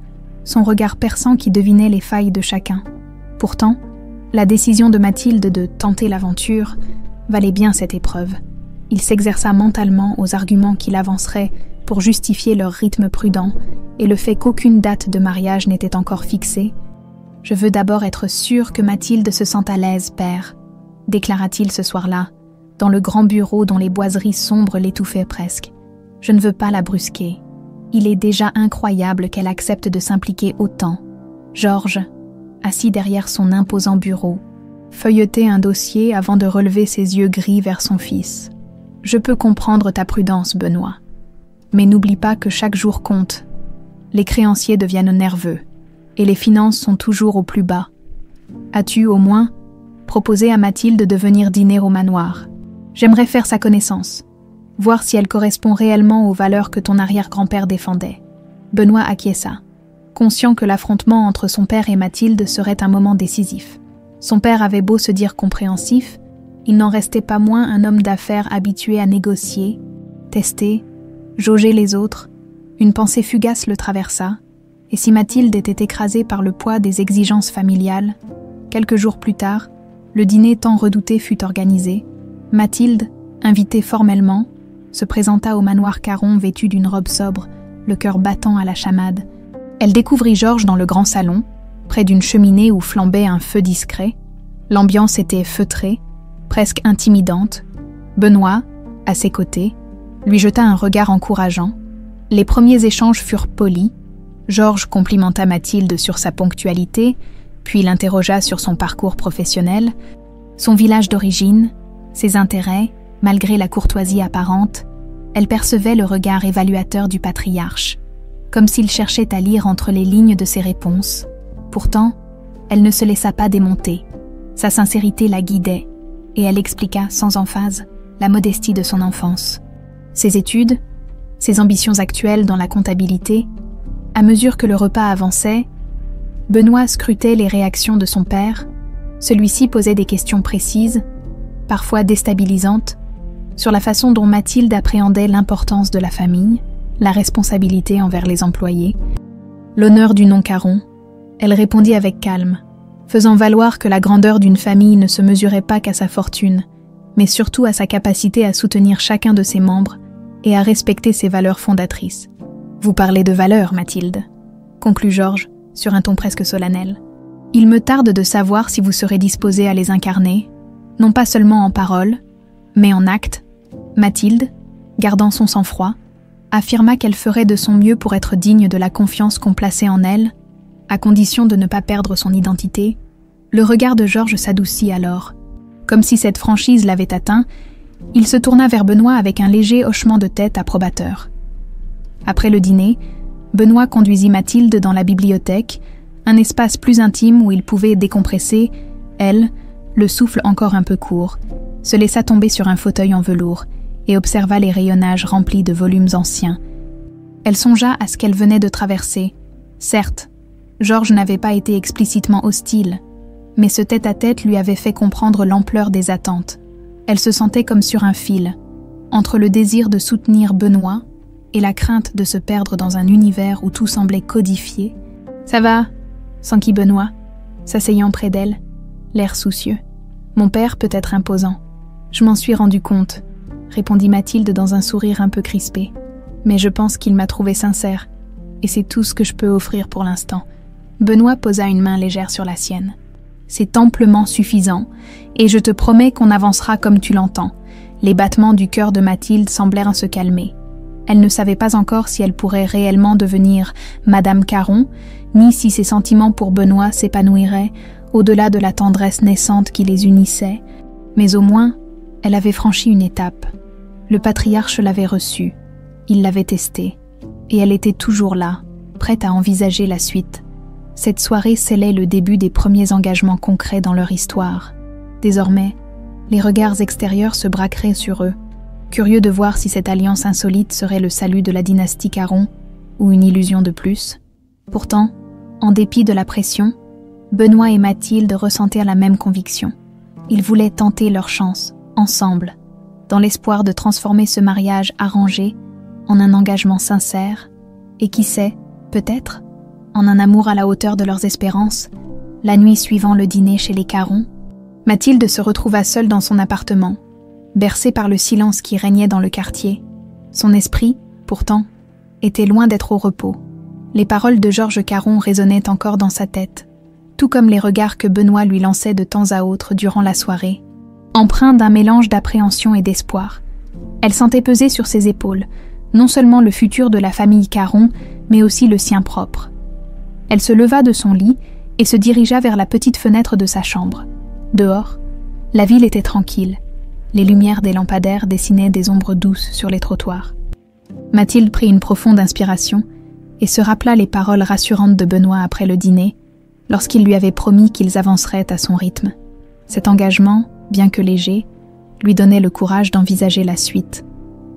son regard perçant qui devinait les failles de chacun. Pourtant, la décision de Mathilde de tenter l'aventure valait bien cette épreuve. Il s'exerça mentalement aux arguments qu'il avancerait pour justifier leur rythme prudent et le fait qu'aucune date de mariage n'était encore fixée. « Je veux d'abord être sûr que Mathilde se sente à l'aise, père », déclara-t-il ce soir-là, dans le grand bureau dont les boiseries sombres l'étouffaient presque. « Je ne veux pas la brusquer. Il est déjà incroyable qu'elle accepte de s'impliquer autant. » Georges, assis derrière son imposant bureau, feuilletait un dossier avant de relever ses yeux gris vers son fils. « Je peux comprendre ta prudence, Benoît. Mais n'oublie pas que chaque jour compte. Les créanciers deviennent nerveux, et les finances sont toujours au plus bas. As-tu, au moins, proposé à Mathilde de venir dîner au manoir? J'aimerais faire sa connaissance, voir si elle correspond réellement aux valeurs que ton arrière-grand-père défendait. » Benoît acquiesça, conscient que l'affrontement entre son père et Mathilde serait un moment décisif. Son père avait beau se dire compréhensif, il n'en restait pas moins un homme d'affaires habitué à négocier, tester, jauger les autres. Une pensée fugace le traversa, et si Mathilde était écrasée par le poids des exigences familiales, quelques jours plus tard, le dîner tant redouté fut organisé. Mathilde, invitée formellement, se présenta au manoir Caron vêtue d'une robe sobre, le cœur battant à la chamade. Elle découvrit Georges dans le grand salon, près d'une cheminée où flambait un feu discret. L'ambiance était feutrée, presque intimidante. Benoît, à ses côtés, lui jeta un regard encourageant. Les premiers échanges furent polis. Georges complimenta Mathilde sur sa ponctualité, puis l'interrogea sur son parcours professionnel, son village d'origine, ses intérêts. Malgré la courtoisie apparente, elle percevait le regard évaluateur du patriarche, comme s'il cherchait à lire entre les lignes de ses réponses. Pourtant, elle ne se laissa pas démonter. Sa sincérité la guidait, et elle expliqua sans emphase la modestie de son enfance. Ses études, ses ambitions actuelles dans la comptabilité. À mesure que le repas avançait, Benoît scrutait les réactions de son père. Celui-ci posait des questions précises, parfois déstabilisantes, sur la façon dont Mathilde appréhendait l'importance de la famille, la responsabilité envers les employés, l'honneur du nom Caron. Elle répondit avec calme, faisant valoir que la grandeur d'une famille ne se mesurait pas qu'à sa fortune, mais surtout à sa capacité à soutenir chacun de ses membres et à respecter ses valeurs fondatrices. « Vous parlez de valeurs, Mathilde », conclut Georges sur un ton presque solennel. « Il me tarde de savoir si vous serez disposée à les incarner, non pas seulement en parole, mais en acte. » Mathilde, gardant son sang-froid, affirma qu'elle ferait de son mieux pour être digne de la confiance qu'on plaçait en elle, à condition de ne pas perdre son identité. Le regard de Georges s'adoucit alors. Comme si cette franchise l'avait atteint, il se tourna vers Benoît avec un léger hochement de tête approbateur. Après le dîner, Benoît conduisit Mathilde dans la bibliothèque, un espace plus intime où il pouvait décompresser. Elle, le souffle encore un peu court, se laissa tomber sur un fauteuil en velours et observa les rayonnages remplis de volumes anciens. Elle songea à ce qu'elle venait de traverser. Certes, Georges n'avait pas été explicitement hostile, mais ce tête-à-tête lui avait fait comprendre l'ampleur des attentes. Elle se sentait comme sur un fil, entre le désir de soutenir Benoît et la crainte de se perdre dans un univers où tout semblait codifié. « Ça va ?» s'enquit Benoît, s'asseyant près d'elle, l'air soucieux. « Mon père peut être imposant. Je m'en suis rendu compte, » répondit Mathilde dans un sourire un peu crispé. « Mais je pense qu'il m'a trouvé sincère, et c'est tout ce que je peux offrir pour l'instant. » Benoît posa une main légère sur la sienne. « C'est amplement suffisant, et je te promets qu'on avancera comme tu l'entends. » Les battements du cœur de Mathilde semblèrent se calmer. Elle ne savait pas encore si elle pourrait réellement devenir Madame Caron, ni si ses sentiments pour Benoît s'épanouiraient au-delà de la tendresse naissante qui les unissait, mais au moins, elle avait franchi une étape. Le patriarche l'avait reçue, il l'avait testée, et elle était toujours là, prête à envisager la suite. Cette soirée scellait le début des premiers engagements concrets dans leur histoire. Désormais, les regards extérieurs se braqueraient sur eux, curieux de voir si cette alliance insolite serait le salut de la dynastie Caron ou une illusion de plus. Pourtant, en dépit de la pression, Benoît et Mathilde ressentaient la même conviction. Ils voulaient tenter leur chance, ensemble, dans l'espoir de transformer ce mariage arrangé en un engagement sincère et qui sait, peut-être, en un amour à la hauteur de leurs espérances. La nuit suivant le dîner chez les Caron, Mathilde se retrouva seule dans son appartement, bercée par le silence qui régnait dans le quartier. Son esprit, pourtant, était loin d'être au repos. Les paroles de Georges Caron résonnaient encore dans sa tête, tout comme les regards que Benoît lui lançait de temps à autre durant la soirée, empreints d'un mélange d'appréhension et d'espoir. Elle sentait peser sur ses épaules, non seulement le futur de la famille Caron, mais aussi le sien propre. Elle se leva de son lit et se dirigea vers la petite fenêtre de sa chambre. Dehors, la ville était tranquille. Les lumières des lampadaires dessinaient des ombres douces sur les trottoirs. Mathilde prit une profonde inspiration et se rappela les paroles rassurantes de Benoît après le dîner, lorsqu'il lui avait promis qu'ils avanceraient à son rythme. Cet engagement, bien que léger, lui donnait le courage d'envisager la suite.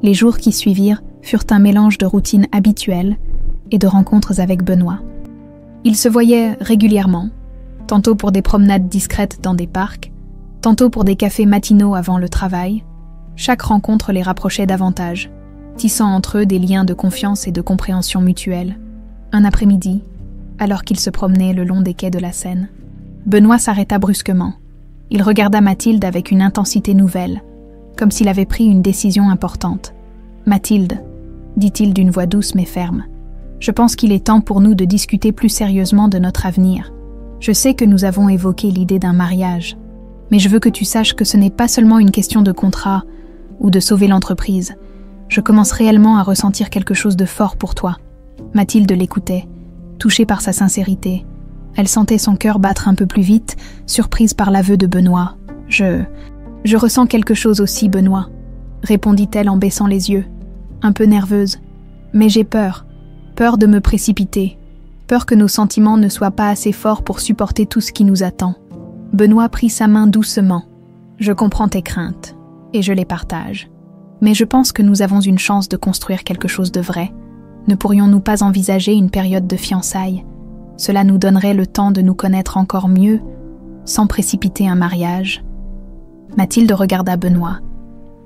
Les jours qui suivirent furent un mélange de routine habituelle et de rencontres avec Benoît. Ils se voyaient régulièrement, tantôt pour des promenades discrètes dans des parcs, tantôt pour des cafés matinaux avant le travail. Chaque rencontre les rapprochait davantage, tissant entre eux des liens de confiance et de compréhension mutuelle. Un après-midi, alors qu'ils se promenaient le long des quais de la Seine, Benoît s'arrêta brusquement. Il regarda Mathilde avec une intensité nouvelle, comme s'il avait pris une décision importante. « Mathilde, » dit-il d'une voix douce mais ferme, « je pense qu'il est temps pour nous de discuter plus sérieusement de notre avenir. Je sais que nous avons évoqué l'idée d'un mariage, mais je veux que tu saches que ce n'est pas seulement une question de contrat ou de sauver l'entreprise. Je commence réellement à ressentir quelque chose de fort pour toi. » Mathilde l'écoutait, touchée par sa sincérité. Elle sentait son cœur battre un peu plus vite, surprise par l'aveu de Benoît. « Je ressens quelque chose aussi, Benoît, » répondit-elle en baissant les yeux, un peu nerveuse. « Mais j'ai peur de me précipiter, peur que nos sentiments ne soient pas assez forts pour supporter tout ce qui nous attend. » Benoît prit sa main doucement. « Je comprends tes craintes, et je les partage. Mais je pense que nous avons une chance de construire quelque chose de vrai. Ne pourrions-nous pas envisager une période de fiançailles ? Cela nous donnerait le temps de nous connaître encore mieux, sans précipiter un mariage. » Mathilde regarda Benoît,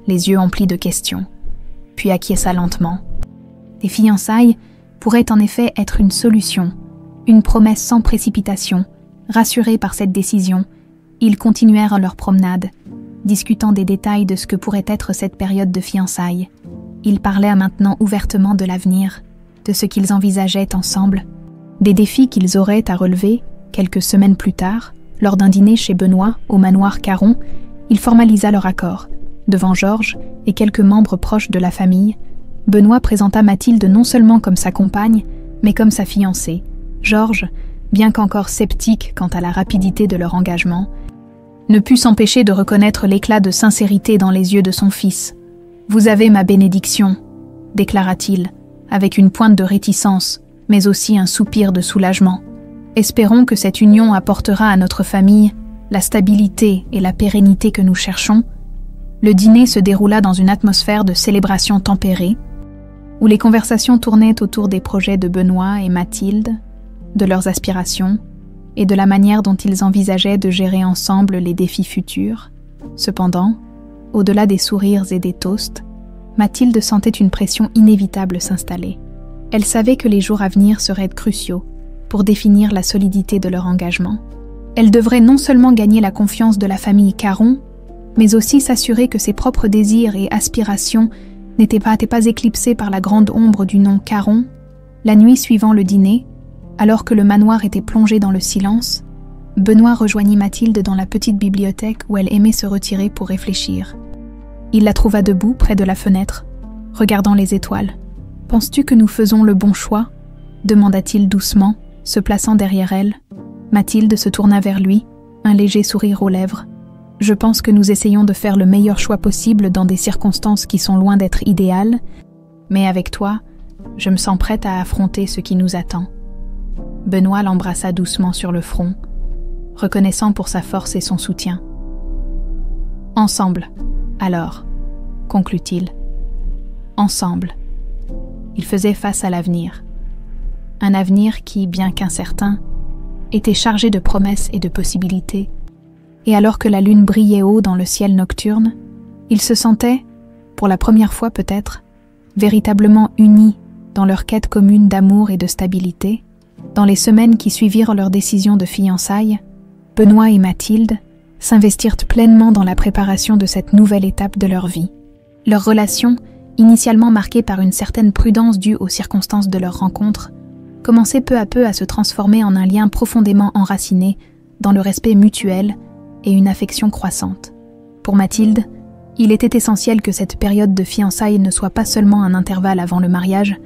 les yeux emplis de questions, puis acquiesça lentement. Les fiançailles pourraient en effet être une solution, une promesse sans précipitation. Rassurés par cette décision, ils continuèrent leur promenade, discutant des détails de ce que pourrait être cette période de fiançailles. Ils parlaient maintenant ouvertement de l'avenir, de ce qu'ils envisageaient ensemble, des défis qu'ils auraient à relever quelques semaines plus tard, lors d'un dîner chez Benoît au manoir Caron. Il formalisa leur accord. Devant Georges et quelques membres proches de la famille, Benoît présenta Mathilde non seulement comme sa compagne, mais comme sa fiancée. Georges, bien qu'encore sceptique quant à la rapidité de leur engagement, ne put s'empêcher de reconnaître l'éclat de sincérité dans les yeux de son fils. « Vous avez ma bénédiction », déclara-t-il, avec une pointe de réticence, mais aussi un soupir de soulagement. « Espérons que cette union apportera à notre famille la stabilité et la pérennité que nous cherchons. » Le dîner se déroula dans une atmosphère de célébration tempérée, où les conversations tournaient autour des projets de Benoît et Mathilde, de leurs aspirations et de la manière dont ils envisageaient de gérer ensemble les défis futurs. Cependant, au-delà des sourires et des toasts, Mathilde sentait une pression inévitable s'installer. Elle savait que les jours à venir seraient cruciaux pour définir la solidité de leur engagement. Elle devrait non seulement gagner la confiance de la famille Caron, mais aussi s'assurer que ses propres désirs et aspirations n'étaient pas éclipsés par la grande ombre du nom Caron. La nuit suivant le dîner, alors que le manoir était plongé dans le silence, Benoît rejoignit Mathilde dans la petite bibliothèque où elle aimait se retirer pour réfléchir. Il la trouva debout près de la fenêtre, regardant les étoiles. « Penses-tu que nous faisons le bon choix ?» demanda-t-il doucement, se plaçant derrière elle. Mathilde se tourna vers lui, un léger sourire aux lèvres. « Je pense que nous essayons de faire le meilleur choix possible dans des circonstances qui sont loin d'être idéales, mais avec toi, je me sens prête à affronter ce qui nous attend. » Benoît l'embrassa doucement sur le front, reconnaissant pour sa force et son soutien. « Ensemble, alors, conclut-il. Ensemble. » Ils faisaient face à l'avenir. Un avenir qui, bien qu'incertain, était chargé de promesses et de possibilités. Et alors que la lune brillait haut dans le ciel nocturne, ils se sentaient, pour la première fois peut-être, véritablement unis dans leur quête commune d'amour et de stabilité. Dans les semaines qui suivirent leur décision de fiançailles, Benoît et Mathilde s'investirent pleinement dans la préparation de cette nouvelle étape de leur vie. Leur relation, initialement marquée par une certaine prudence due aux circonstances de leur rencontre, commençait peu à peu à se transformer en un lien profondément enraciné dans le respect mutuel et une affection croissante. Pour Mathilde, il était essentiel que cette période de fiançailles ne soit pas seulement un intervalle avant le mariage,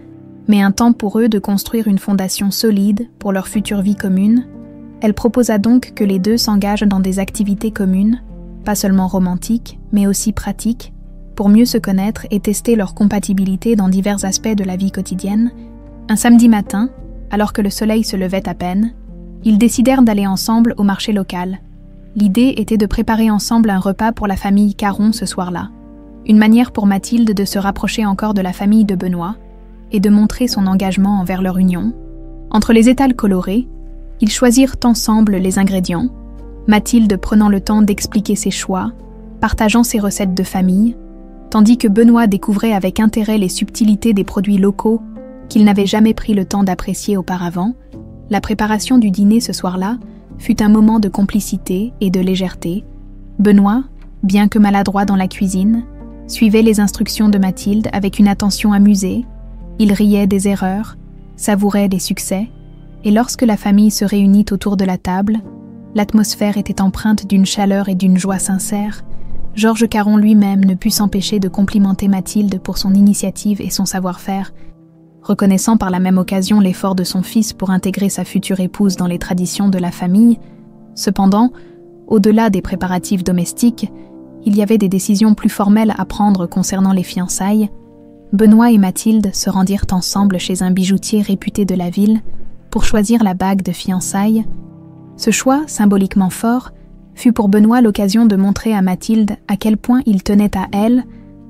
mais un temps pour eux de construire une fondation solide pour leur future vie commune. Elle proposa donc que les deux s'engagent dans des activités communes, pas seulement romantiques, mais aussi pratiques, pour mieux se connaître et tester leur compatibilité dans divers aspects de la vie quotidienne. Un samedi matin, alors que le soleil se levait à peine, ils décidèrent d'aller ensemble au marché local. L'idée était de préparer ensemble un repas pour la famille Caron ce soir-là, une manière pour Mathilde de se rapprocher encore de la famille de Benoît et de montrer son engagement envers leur union. Entre les étals colorés, ils choisirent ensemble les ingrédients, Mathilde prenant le temps d'expliquer ses choix, partageant ses recettes de famille, tandis que Benoît découvrait avec intérêt les subtilités des produits locaux qu'il n'avait jamais pris le temps d'apprécier auparavant. La préparation du dîner ce soir-là fut un moment de complicité et de légèreté. Benoît, bien que maladroit dans la cuisine, suivait les instructions de Mathilde avec une attention amusée. Il riait des erreurs, savourait des succès, et lorsque la famille se réunit autour de la table, l'atmosphère était empreinte d'une chaleur et d'une joie sincère. Georges Caron lui-même ne put s'empêcher de complimenter Mathilde pour son initiative et son savoir-faire, reconnaissant par la même occasion l'effort de son fils pour intégrer sa future épouse dans les traditions de la famille. Cependant, au-delà des préparatifs domestiques, il y avait des décisions plus formelles à prendre concernant les fiançailles. Benoît et Mathilde se rendirent ensemble chez un bijoutier réputé de la ville pour choisir la bague de fiançailles. Ce choix, symboliquement fort, fut pour Benoît l'occasion de montrer à Mathilde à quel point il tenait à elle.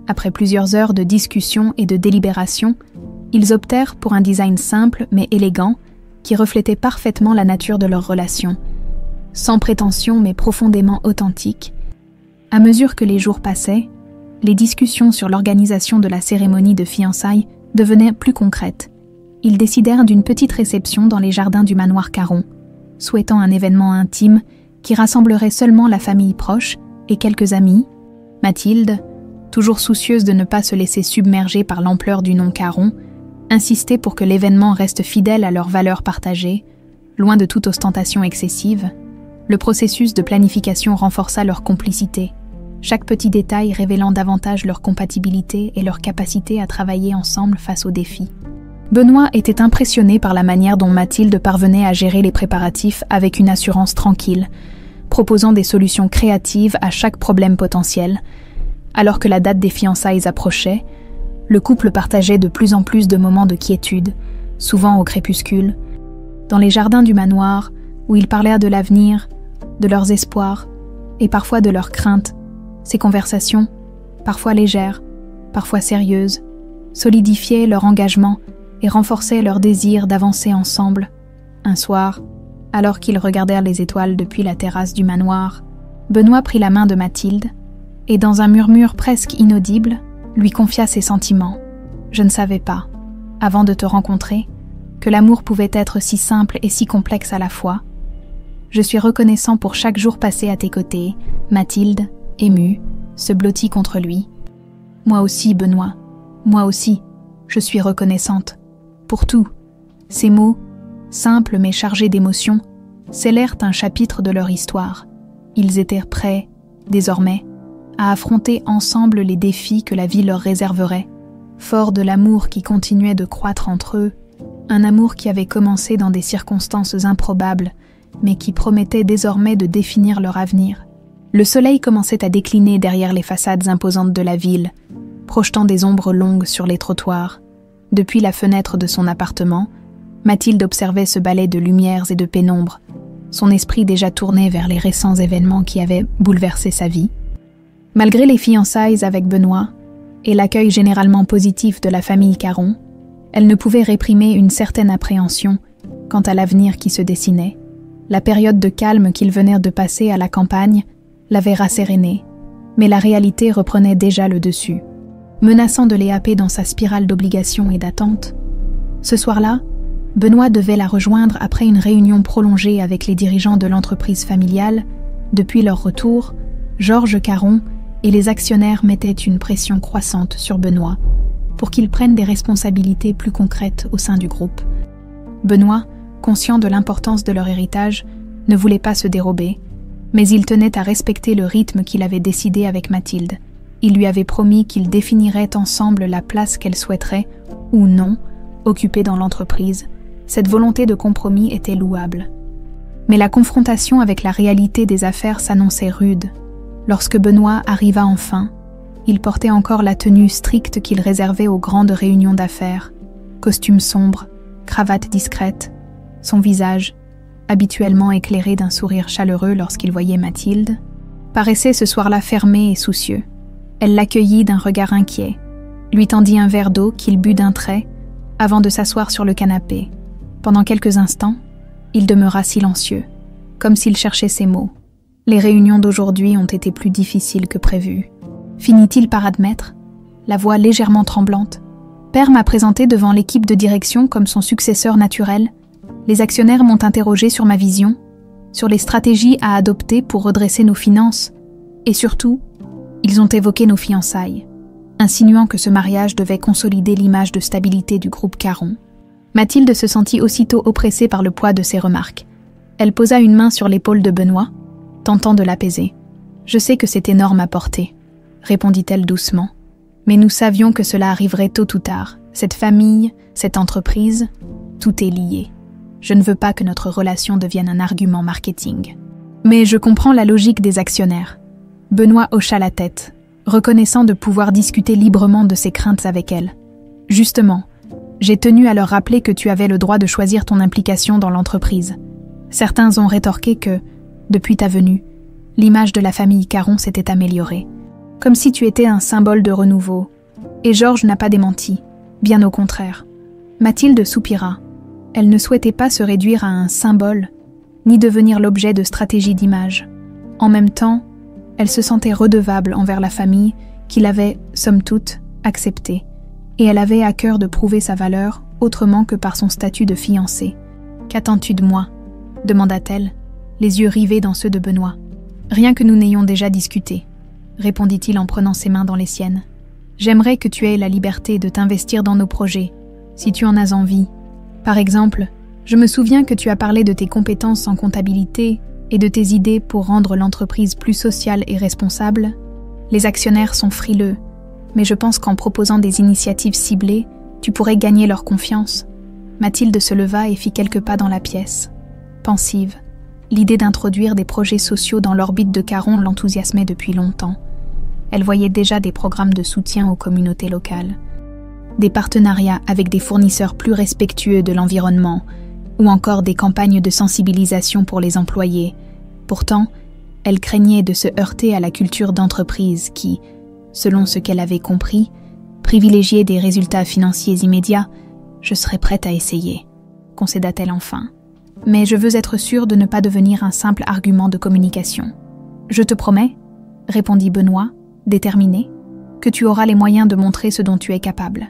Après plusieurs heures de discussion et de délibération, ils optèrent pour un design simple mais élégant qui reflétait parfaitement la nature de leur relation. Sans prétention mais profondément authentique. À mesure que les jours passaient, les discussions sur l'organisation de la cérémonie de fiançailles devenaient plus concrètes. Ils décidèrent d'une petite réception dans les jardins du manoir Caron, souhaitant un événement intime qui rassemblerait seulement la famille proche et quelques amis. Mathilde, toujours soucieuse de ne pas se laisser submerger par l'ampleur du nom Caron, insistait pour que l'événement reste fidèle à leurs valeurs partagées, loin de toute ostentation excessive. Le processus de planification renforça leur complicité, chaque petit détail révélant davantage leur compatibilité et leur capacité à travailler ensemble face aux défis. Benoît était impressionné par la manière dont Mathilde parvenait à gérer les préparatifs avec une assurance tranquille, proposant des solutions créatives à chaque problème potentiel. Alors que la date des fiançailles approchait, le couple partageait de plus en plus de moments de quiétude, souvent au crépuscule, dans les jardins du manoir, où ils parlèrent de l'avenir, de leurs espoirs et parfois de leurs craintes. Ces conversations, parfois légères, parfois sérieuses, solidifiaient leur engagement et renforçaient leur désir d'avancer ensemble. Un soir, alors qu'ils regardèrent les étoiles depuis la terrasse du manoir, Benoît prit la main de Mathilde et, dans un murmure presque inaudible, lui confia ses sentiments. Je ne savais pas, avant de te rencontrer, que l'amour pouvait être si simple et si complexe à la fois. Je suis reconnaissant pour chaque jour passé à tes côtés. Mathilde, émue, se blottit contre lui. Moi aussi, Benoît, moi aussi, je suis reconnaissante. Pour tout. Ces mots, simples mais chargés d'émotion, scellèrent un chapitre de leur histoire. Ils étaient prêts, désormais, à affronter ensemble les défis que la vie leur réserverait, forts de l'amour qui continuait de croître entre eux, un amour qui avait commencé dans des circonstances improbables, mais qui promettait désormais de définir leur avenir. Le soleil commençait à décliner derrière les façades imposantes de la ville, projetant des ombres longues sur les trottoirs. Depuis la fenêtre de son appartement, Mathilde observait ce ballet de lumières et de pénombre, son esprit déjà tourné vers les récents événements qui avaient bouleversé sa vie. Malgré les fiançailles avec Benoît et l'accueil généralement positif de la famille Caron, elle ne pouvait réprimer une certaine appréhension quant à l'avenir qui se dessinait. La période de calme qu'ils venaient de passer à la campagne l'avait rassérénée, mais la réalité reprenait déjà le dessus, menaçant de les happer dans sa spirale d'obligations et d'attentes. Ce soir-là, Benoît devait la rejoindre après une réunion prolongée avec les dirigeants de l'entreprise familiale. Depuis leur retour, Georges Caron et les actionnaires mettaient une pression croissante sur Benoît pour qu'il prenne des responsabilités plus concrètes au sein du groupe. Benoît, conscient de l'importance de leur héritage, ne voulait pas se dérober, mais il tenait à respecter le rythme qu'il avait décidé avec Mathilde. Il lui avait promis qu'ils définiraient ensemble la place qu'elle souhaiterait, ou non, occuper dans l'entreprise. Cette volonté de compromis était louable. Mais la confrontation avec la réalité des affaires s'annonçait rude. Lorsque Benoît arriva enfin, il portait encore la tenue stricte qu'il réservait aux grandes réunions d'affaires. Costume sombre, cravate discrète, son visage, habituellement éclairé d'un sourire chaleureux lorsqu'il voyait Mathilde, paraissait ce soir-là fermé et soucieux. Elle l'accueillit d'un regard inquiet, lui tendit un verre d'eau qu'il but d'un trait avant de s'asseoir sur le canapé. Pendant quelques instants, il demeura silencieux, comme s'il cherchait ses mots. Les réunions d'aujourd'hui ont été plus difficiles que prévu. Finit-il par admettre, la voix légèrement tremblante. Père m'a présenté devant l'équipe de direction comme son successeur naturel. Les actionnaires m'ont interrogé sur ma vision, sur les stratégies à adopter pour redresser nos finances. Et surtout, ils ont évoqué nos fiançailles, insinuant que ce mariage devait consolider l'image de stabilité du groupe Caron. Mathilde se sentit aussitôt oppressée par le poids de ces remarques. Elle posa une main sur l'épaule de Benoît, tentant de l'apaiser. « Je sais que c'est énorme à porter », répondit-elle doucement. « Mais nous savions que cela arriverait tôt ou tard. Cette famille, cette entreprise, tout est lié. Je ne veux pas que notre relation devienne un argument marketing. Mais je comprends la logique des actionnaires. » Benoît hocha la tête, reconnaissant de pouvoir discuter librement de ses craintes avec elle. « Justement, j'ai tenu à leur rappeler que tu avais le droit de choisir ton implication dans l'entreprise. Certains ont rétorqué que, depuis ta venue, l'image de la famille Caron s'était améliorée, comme si tu étais un symbole de renouveau. Et Georges n'a pas démenti, bien au contraire. » Mathilde soupira. Elle ne souhaitait pas se réduire à un symbole, ni devenir l'objet de stratégies d'image. En même temps, elle se sentait redevable envers la famille qui l'avait, somme toute, acceptée, et elle avait à cœur de prouver sa valeur autrement que par son statut de fiancée. « Qu'attends-tu de moi ?» demanda-t-elle, les yeux rivés dans ceux de Benoît. « Rien que nous n'ayons déjà discuté, » répondit-il en prenant ses mains dans les siennes. « J'aimerais que tu aies la liberté de t'investir dans nos projets, si tu en as envie. Par exemple, je me souviens que tu as parlé de tes compétences en comptabilité et de tes idées pour rendre l'entreprise plus sociale et responsable. Les actionnaires sont frileux, mais je pense qu'en proposant des initiatives ciblées, tu pourrais gagner leur confiance. » Mathilde se leva et fit quelques pas dans la pièce. Pensive, l'idée d'introduire des projets sociaux dans l'orbite de Caron l'enthousiasmait depuis longtemps. Elle voyait déjà des programmes de soutien aux communautés locales, des partenariats avec des fournisseurs plus respectueux de l'environnement, ou encore des campagnes de sensibilisation pour les employés. Pourtant, elle craignait de se heurter à la culture d'entreprise qui, selon ce qu'elle avait compris, privilégiait des résultats financiers immédiats. « Je serais prête à essayer », concéda-t-elle enfin. « Mais je veux être sûre de ne pas devenir un simple argument de communication. »« Je te promets, » répondit Benoît, déterminé, « que tu auras les moyens de montrer ce dont tu es capable.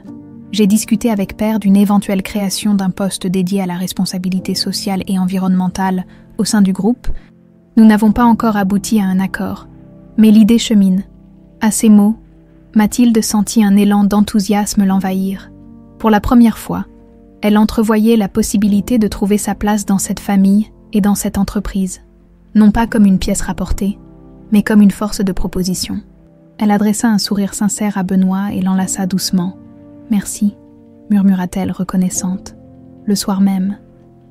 J'ai discuté avec Père d'une éventuelle création d'un poste dédié à la responsabilité sociale et environnementale au sein du groupe. Nous n'avons pas encore abouti à un accord, mais l'idée chemine. À ces mots, Mathilde sentit un élan d'enthousiasme l'envahir. Pour la première fois, elle entrevoyait la possibilité de trouver sa place dans cette famille et dans cette entreprise, non pas comme une pièce rapportée, mais comme une force de proposition. Elle adressa un sourire sincère à Benoît et l'enlaça doucement. « Merci », murmura-t-elle reconnaissante. Le soir même,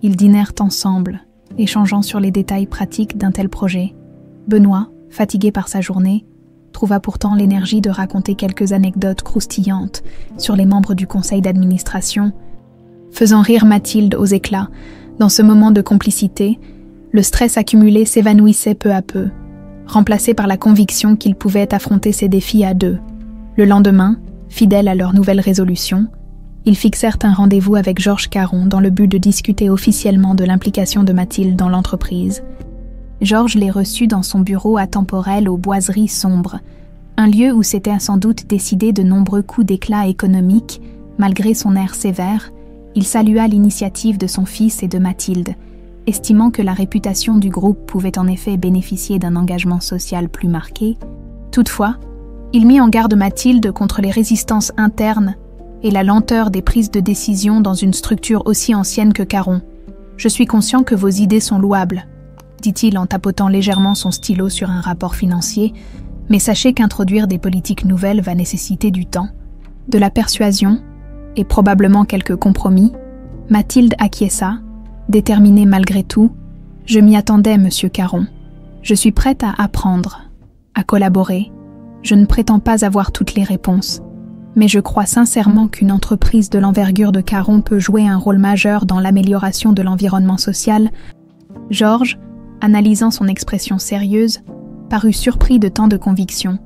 ils dînèrent ensemble, échangeant sur les détails pratiques d'un tel projet. Benoît, fatigué par sa journée, trouva pourtant l'énergie de raconter quelques anecdotes croustillantes sur les membres du conseil d'administration, faisant rire Mathilde aux éclats. Dans ce moment de complicité, le stress accumulé s'évanouissait peu à peu, remplacé par la conviction qu'ils pouvaient affronter ces défis à deux. Le lendemain, fidèles à leur nouvelle résolution, ils fixèrent un rendez-vous avec Georges Caron dans le but de discuter officiellement de l'implication de Mathilde dans l'entreprise. Georges les reçut dans son bureau atemporel aux boiseries sombres, un lieu où s'étaient sans doute décidés de nombreux coups d'éclat économiques. Malgré son air sévère, il salua l'initiative de son fils et de Mathilde, estimant que la réputation du groupe pouvait en effet bénéficier d'un engagement social plus marqué. Toutefois, il mit en garde Mathilde contre les résistances internes et la lenteur des prises de décision dans une structure aussi ancienne que Caron. « Je suis conscient que vos idées sont louables », dit-il en tapotant légèrement son stylo sur un rapport financier, « mais sachez qu'introduire des politiques nouvelles va nécessiter du temps, de la persuasion et probablement quelques compromis. » Mathilde acquiesça, déterminée malgré tout. « Je m'y attendais, monsieur Caron. Je suis prête à apprendre, à collaborer. Je ne prétends pas avoir toutes les réponses. Mais je crois sincèrement qu'une entreprise de l'envergure de Caron peut jouer un rôle majeur dans l'amélioration de l'environnement social. » Georges, analysant son expression sérieuse, parut surpris de tant de conviction.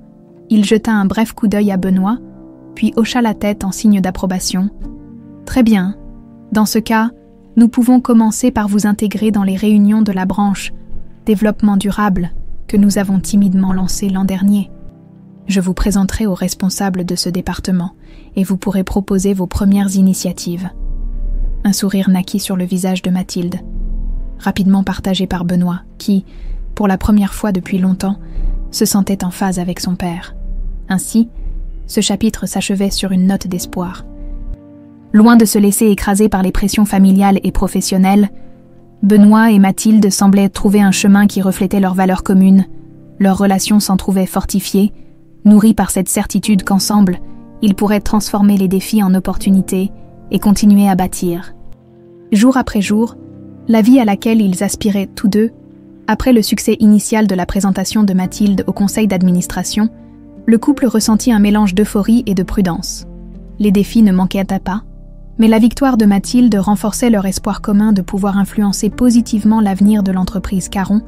Il jeta un bref coup d'œil à Benoît, puis hocha la tête en signe d'approbation. « Très bien. Dans ce cas, nous pouvons commencer par vous intégrer dans les réunions de la branche « Développement durable » que nous avons timidement lancée l'an dernier. Je vous présenterai aux responsables de ce département et vous pourrez proposer vos premières initiatives. » Un sourire naquit sur le visage de Mathilde, rapidement partagé par Benoît, qui, pour la première fois depuis longtemps, se sentait en phase avec son père. Ainsi, ce chapitre s'achevait sur une note d'espoir. Loin de se laisser écraser par les pressions familiales et professionnelles, Benoît et Mathilde semblaient trouver un chemin qui reflétait leurs valeurs communes. Leur relation s'en trouvait fortifiée, nourrie par cette certitude qu'ensemble, ils pourraient transformer les défis en opportunités et continuer à bâtir. Jour après jour, la vie à laquelle ils aspiraient tous deux, après le succès initial de la présentation de Mathilde au conseil d'administration, le couple ressentit un mélange d'euphorie et de prudence. Les défis ne manquaient pas, mais la victoire de Mathilde renforçait leur espoir commun de pouvoir influencer positivement l'avenir de l'entreprise Caron.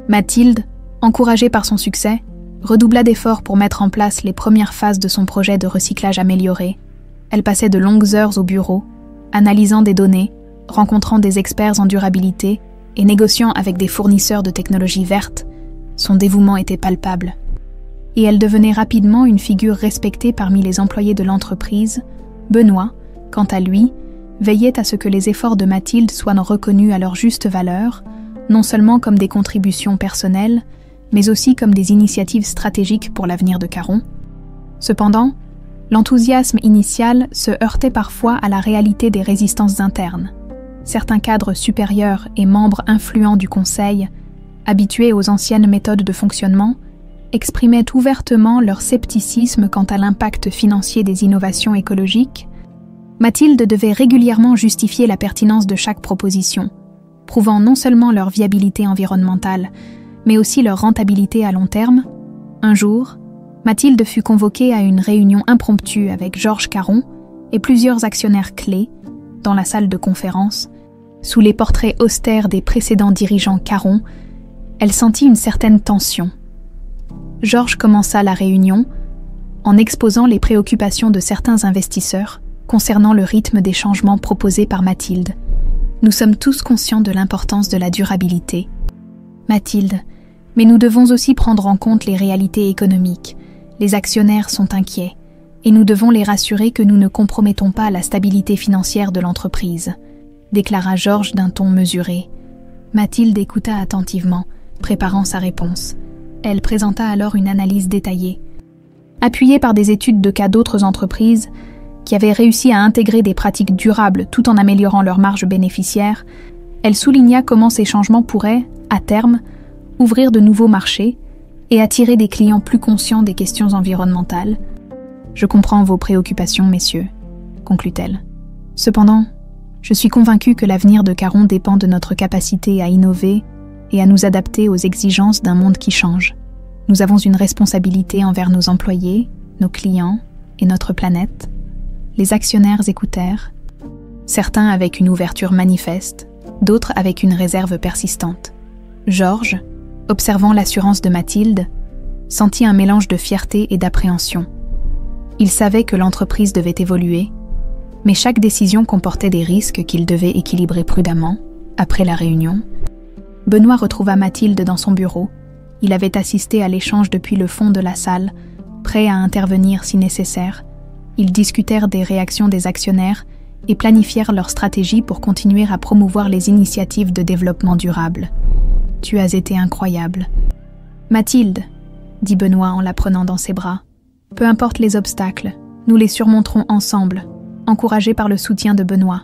Mathilde, encouragée par son succès, redoubla d'efforts pour mettre en place les premières phases de son projet de recyclage amélioré. Elle passait de longues heures au bureau, analysant des données, rencontrant des experts en durabilité et négociant avec des fournisseurs de technologies vertes. Son dévouement était palpable. Et elle devenait rapidement une figure respectée parmi les employés de l'entreprise. Benoît, quant à lui, veillait à ce que les efforts de Mathilde soient reconnus à leur juste valeur, non seulement comme des contributions personnelles, mais aussi comme des initiatives stratégiques pour l'avenir de Caron. Cependant, l'enthousiasme initial se heurtait parfois à la réalité des résistances internes. Certains cadres supérieurs et membres influents du conseil, habitués aux anciennes méthodes de fonctionnement, exprimaient ouvertement leur scepticisme quant à l'impact financier des innovations écologiques. Mathilde devait régulièrement justifier la pertinence de chaque proposition, prouvant non seulement leur viabilité environnementale, mais aussi leur rentabilité à long terme. Un jour, Mathilde fut convoquée à une réunion impromptue avec Georges Caron et plusieurs actionnaires clés dans la salle de conférence. Sous les portraits austères des précédents dirigeants Caron, elle sentit une certaine tension. Georges commença la réunion en exposant les préoccupations de certains investisseurs concernant le rythme des changements proposés par Mathilde. Nous sommes tous conscients de l'importance de la durabilité. Mathilde, mais nous devons aussi prendre en compte les réalités économiques. Les actionnaires sont inquiets, et nous devons les rassurer que nous ne compromettons pas la stabilité financière de l'entreprise, déclara Georges d'un ton mesuré. Mathilde écouta attentivement, préparant sa réponse. Elle présenta alors une analyse détaillée. Appuyée par des études de cas d'autres entreprises qui avaient réussi à intégrer des pratiques durables tout en améliorant leurs marges bénéficiaires, elle souligna comment ces changements pourraient, à terme, ouvrir de nouveaux marchés et attirer des clients plus conscients des questions environnementales. « Je comprends vos préoccupations, messieurs », conclut-elle. « Cependant, je suis convaincue que l'avenir de Caron dépend de notre capacité à innover et à nous adapter aux exigences d'un monde qui change. Nous avons une responsabilité envers nos employés, nos clients et notre planète. » Les actionnaires écoutèrent, certains avec une ouverture manifeste, d'autres avec une réserve persistante. Georges, observant l'assurance de Mathilde, sentit un mélange de fierté et d'appréhension. Il savait que l'entreprise devait évoluer, mais chaque décision comportait des risques qu'il devait équilibrer prudemment. Après la réunion, Benoît retrouva Mathilde dans son bureau. Il avait assisté à l'échange depuis le fond de la salle, prêt à intervenir si nécessaire. Ils discutèrent des réactions des actionnaires et planifièrent leur stratégie pour continuer à promouvoir les initiatives de développement durable. « Tu as été incroyable. »« Mathilde, » dit Benoît en la prenant dans ses bras, « peu importe les obstacles, nous les surmonterons ensemble. » Encouragée par le soutien de Benoît,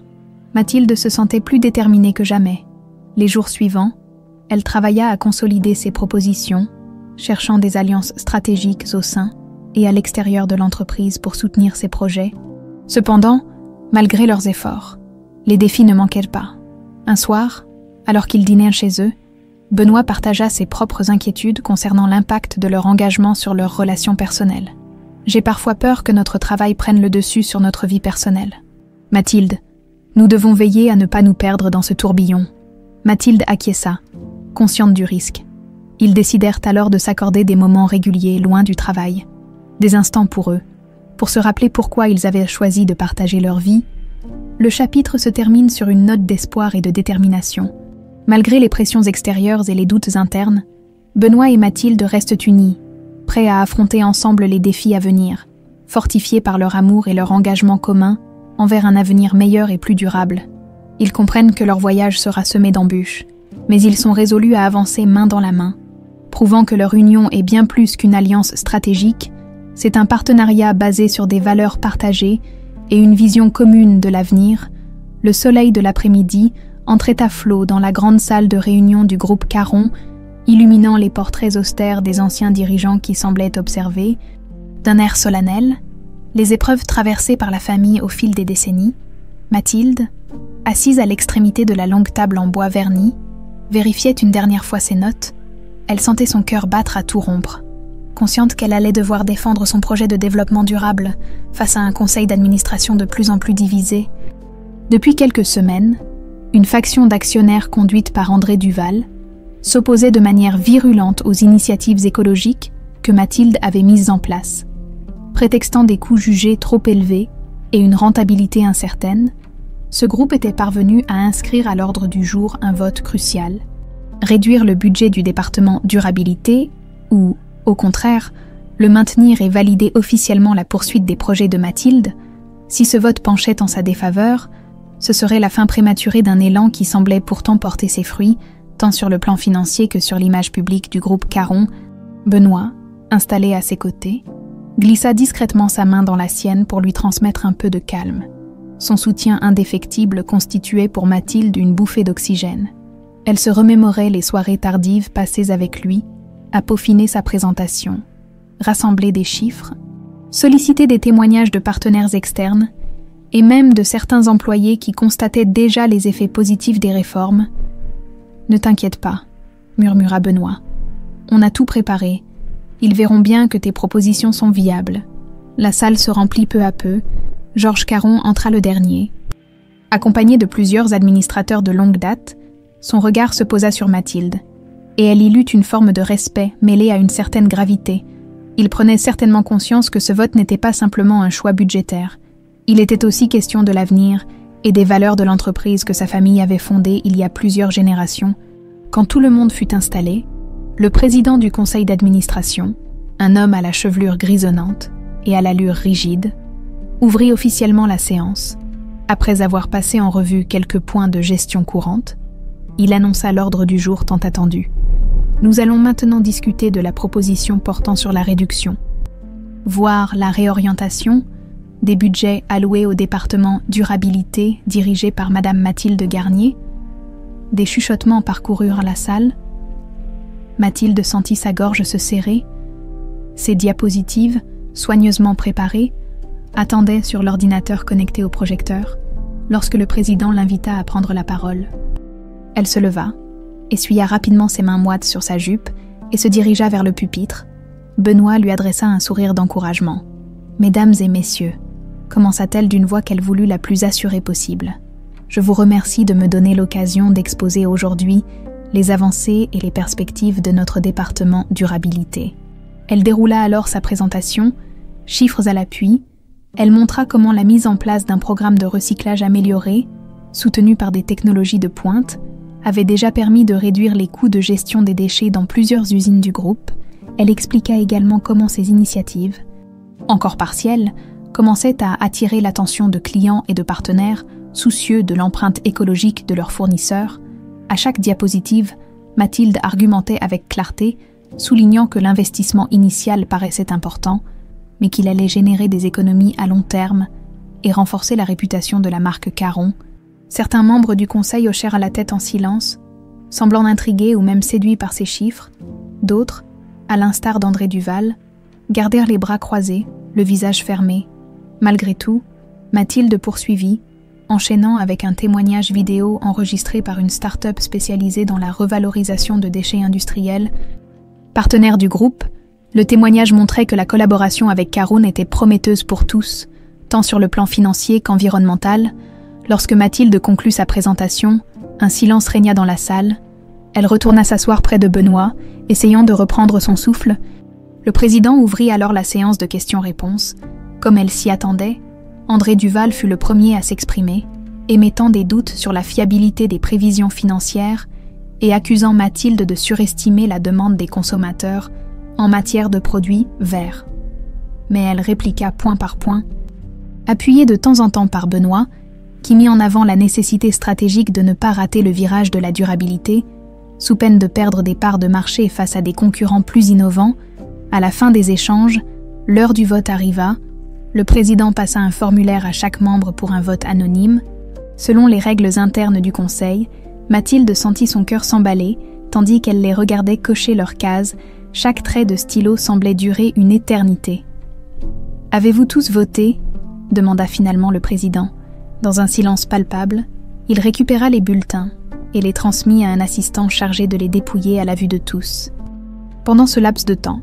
Mathilde se sentait plus déterminée que jamais. Les jours suivants, elle travailla à consolider ses propositions, cherchant des alliances stratégiques au sein et à l'extérieur de l'entreprise pour soutenir ses projets. Cependant, malgré leurs efforts, les défis ne manquaient pas. Un soir, alors qu'ils dînaient chez eux, Benoît partagea ses propres inquiétudes concernant l'impact de leur engagement sur leurs relations personnelles. « J'ai parfois peur que notre travail prenne le dessus sur notre vie personnelle. Mathilde, nous devons veiller à ne pas nous perdre dans ce tourbillon. » Mathilde acquiesça, consciente du risque. Ils décidèrent alors de s'accorder des moments réguliers loin du travail. Des instants pour eux, pour se rappeler pourquoi ils avaient choisi de partager leur vie. Le chapitre se termine sur une note d'espoir et de détermination. Malgré les pressions extérieures et les doutes internes, Benoît et Mathilde restent unis, prêts à affronter ensemble les défis à venir, fortifiés par leur amour et leur engagement commun envers un avenir meilleur et plus durable. Ils comprennent que leur voyage sera semé d'embûches, mais ils sont résolus à avancer main dans la main, prouvant que leur union est bien plus qu'une alliance stratégique. C'est un partenariat basé sur des valeurs partagées et une vision commune de l'avenir. Le soleil de l'après-midi entrait à flot dans la grande salle de réunion du groupe Caron, illuminant les portraits austères des anciens dirigeants qui semblaient observer, d'un air solennel, les épreuves traversées par la famille au fil des décennies. Mathilde, assise à l'extrémité de la longue table en bois verni, vérifiait une dernière fois ses notes. Elle sentait son cœur battre à tout rompre. Consciente qu'elle allait devoir défendre son projet de développement durable face à un conseil d'administration de plus en plus divisé. Depuis quelques semaines, une faction d'actionnaires conduite par André Duval s'opposait de manière virulente aux initiatives écologiques que Mathilde avait mises en place. Prétextant des coûts jugés trop élevés et une rentabilité incertaine, ce groupe était parvenu à inscrire à l'ordre du jour un vote crucial. Réduire le budget du département durabilité ou, au contraire, le maintenir et valider officiellement la poursuite des projets de Mathilde. Si ce vote penchait en sa défaveur, ce serait la fin prématurée d'un élan qui semblait pourtant porter ses fruits, tant sur le plan financier que sur l'image publique du groupe Caron. Benoît, installé à ses côtés, glissa discrètement sa main dans la sienne pour lui transmettre un peu de calme. Son soutien indéfectible constituait pour Mathilde une bouffée d'oxygène. Elle se remémorait les soirées tardives passées avec lui, à peaufiner sa présentation, rassembler des chiffres, solliciter des témoignages de partenaires externes, et même de certains employés qui constataient déjà les effets positifs des réformes. « Ne t'inquiète pas », murmura Benoît. « On a tout préparé. Ils verront bien que tes propositions sont viables. » La salle se remplit peu à peu. Georges Caron entra le dernier. Accompagné de plusieurs administrateurs de longue date, son regard se posa sur Mathilde, et elle y lut une forme de respect mêlée à une certaine gravité. Il prenait certainement conscience que ce vote n'était pas simplement un choix budgétaire. Il était aussi question de l'avenir et des valeurs de l'entreprise que sa famille avait fondée il y a plusieurs générations. Quand tout le monde fut installé, le président du conseil d'administration, un homme à la chevelure grisonnante et à l'allure rigide, ouvrit officiellement la séance. Après avoir passé en revue quelques points de gestion courante, il annonça l'ordre du jour tant attendu. Nous allons maintenant discuter de la proposition portant sur la réduction, voire la réorientation des budgets alloués au département durabilité dirigé par Madame Mathilde Garnier. Des chuchotements parcoururent la salle. Mathilde sentit sa gorge se serrer. Ses diapositives, soigneusement préparées, attendaient sur l'ordinateur connecté au projecteur, lorsque le président l'invita à prendre la parole. Elle se leva, essuya rapidement ses mains moites sur sa jupe et se dirigea vers le pupitre. Benoît lui adressa un sourire d'encouragement. « Mesdames et messieurs », commença-t-elle d'une voix qu'elle voulut la plus assurée possible. « Je vous remercie de me donner l'occasion d'exposer aujourd'hui les avancées et les perspectives de notre département durabilité. » Elle déroula alors sa présentation, chiffres à l'appui. Elle montra comment la mise en place d'un programme de recyclage amélioré, soutenu par des technologies de pointe, avait déjà permis de réduire les coûts de gestion des déchets dans plusieurs usines du groupe. Elle expliqua également comment ces initiatives, encore partielles, commençaient à attirer l'attention de clients et de partenaires soucieux de l'empreinte écologique de leurs fournisseurs. À chaque diapositive, Mathilde argumentait avec clarté, soulignant que l'investissement initial paraissait important, mais qu'il allait générer des économies à long terme et renforcer la réputation de la marque Caron. Certains membres du conseil hochèrent la tête en silence, semblant intrigués ou même séduits par ces chiffres. D'autres, à l'instar d'André Duval, gardèrent les bras croisés, le visage fermé. Malgré tout, Mathilde poursuivit, enchaînant avec un témoignage vidéo enregistré par une start-up spécialisée dans la revalorisation de déchets industriels. Partenaire du groupe, le témoignage montrait que la collaboration avec Caron était prometteuse pour tous, tant sur le plan financier qu'environnemental. Lorsque Mathilde conclut sa présentation, un silence régna dans la salle. Elle retourna s'asseoir près de Benoît, essayant de reprendre son souffle. Le président ouvrit alors la séance de questions-réponses. Comme elle s'y attendait, André Duval fut le premier à s'exprimer, émettant des doutes sur la fiabilité des prévisions financières et accusant Mathilde de surestimer la demande des consommateurs en matière de produits verts. Mais elle répliqua point par point, appuyée de temps en temps par Benoît, qui mit en avant la nécessité stratégique de ne pas rater le virage de la durabilité, sous peine de perdre des parts de marché face à des concurrents plus innovants. À la fin des échanges, l'heure du vote arriva. Le président passa un formulaire à chaque membre pour un vote anonyme. Selon les règles internes du conseil, Mathilde sentit son cœur s'emballer, tandis qu'elle les regardait cocher leurs cases. Chaque trait de stylo semblait durer une éternité. « Avez-vous tous voté ?» demanda finalement le président. Dans un silence palpable, il récupéra les bulletins et les transmit à un assistant chargé de les dépouiller à la vue de tous. Pendant ce laps de temps,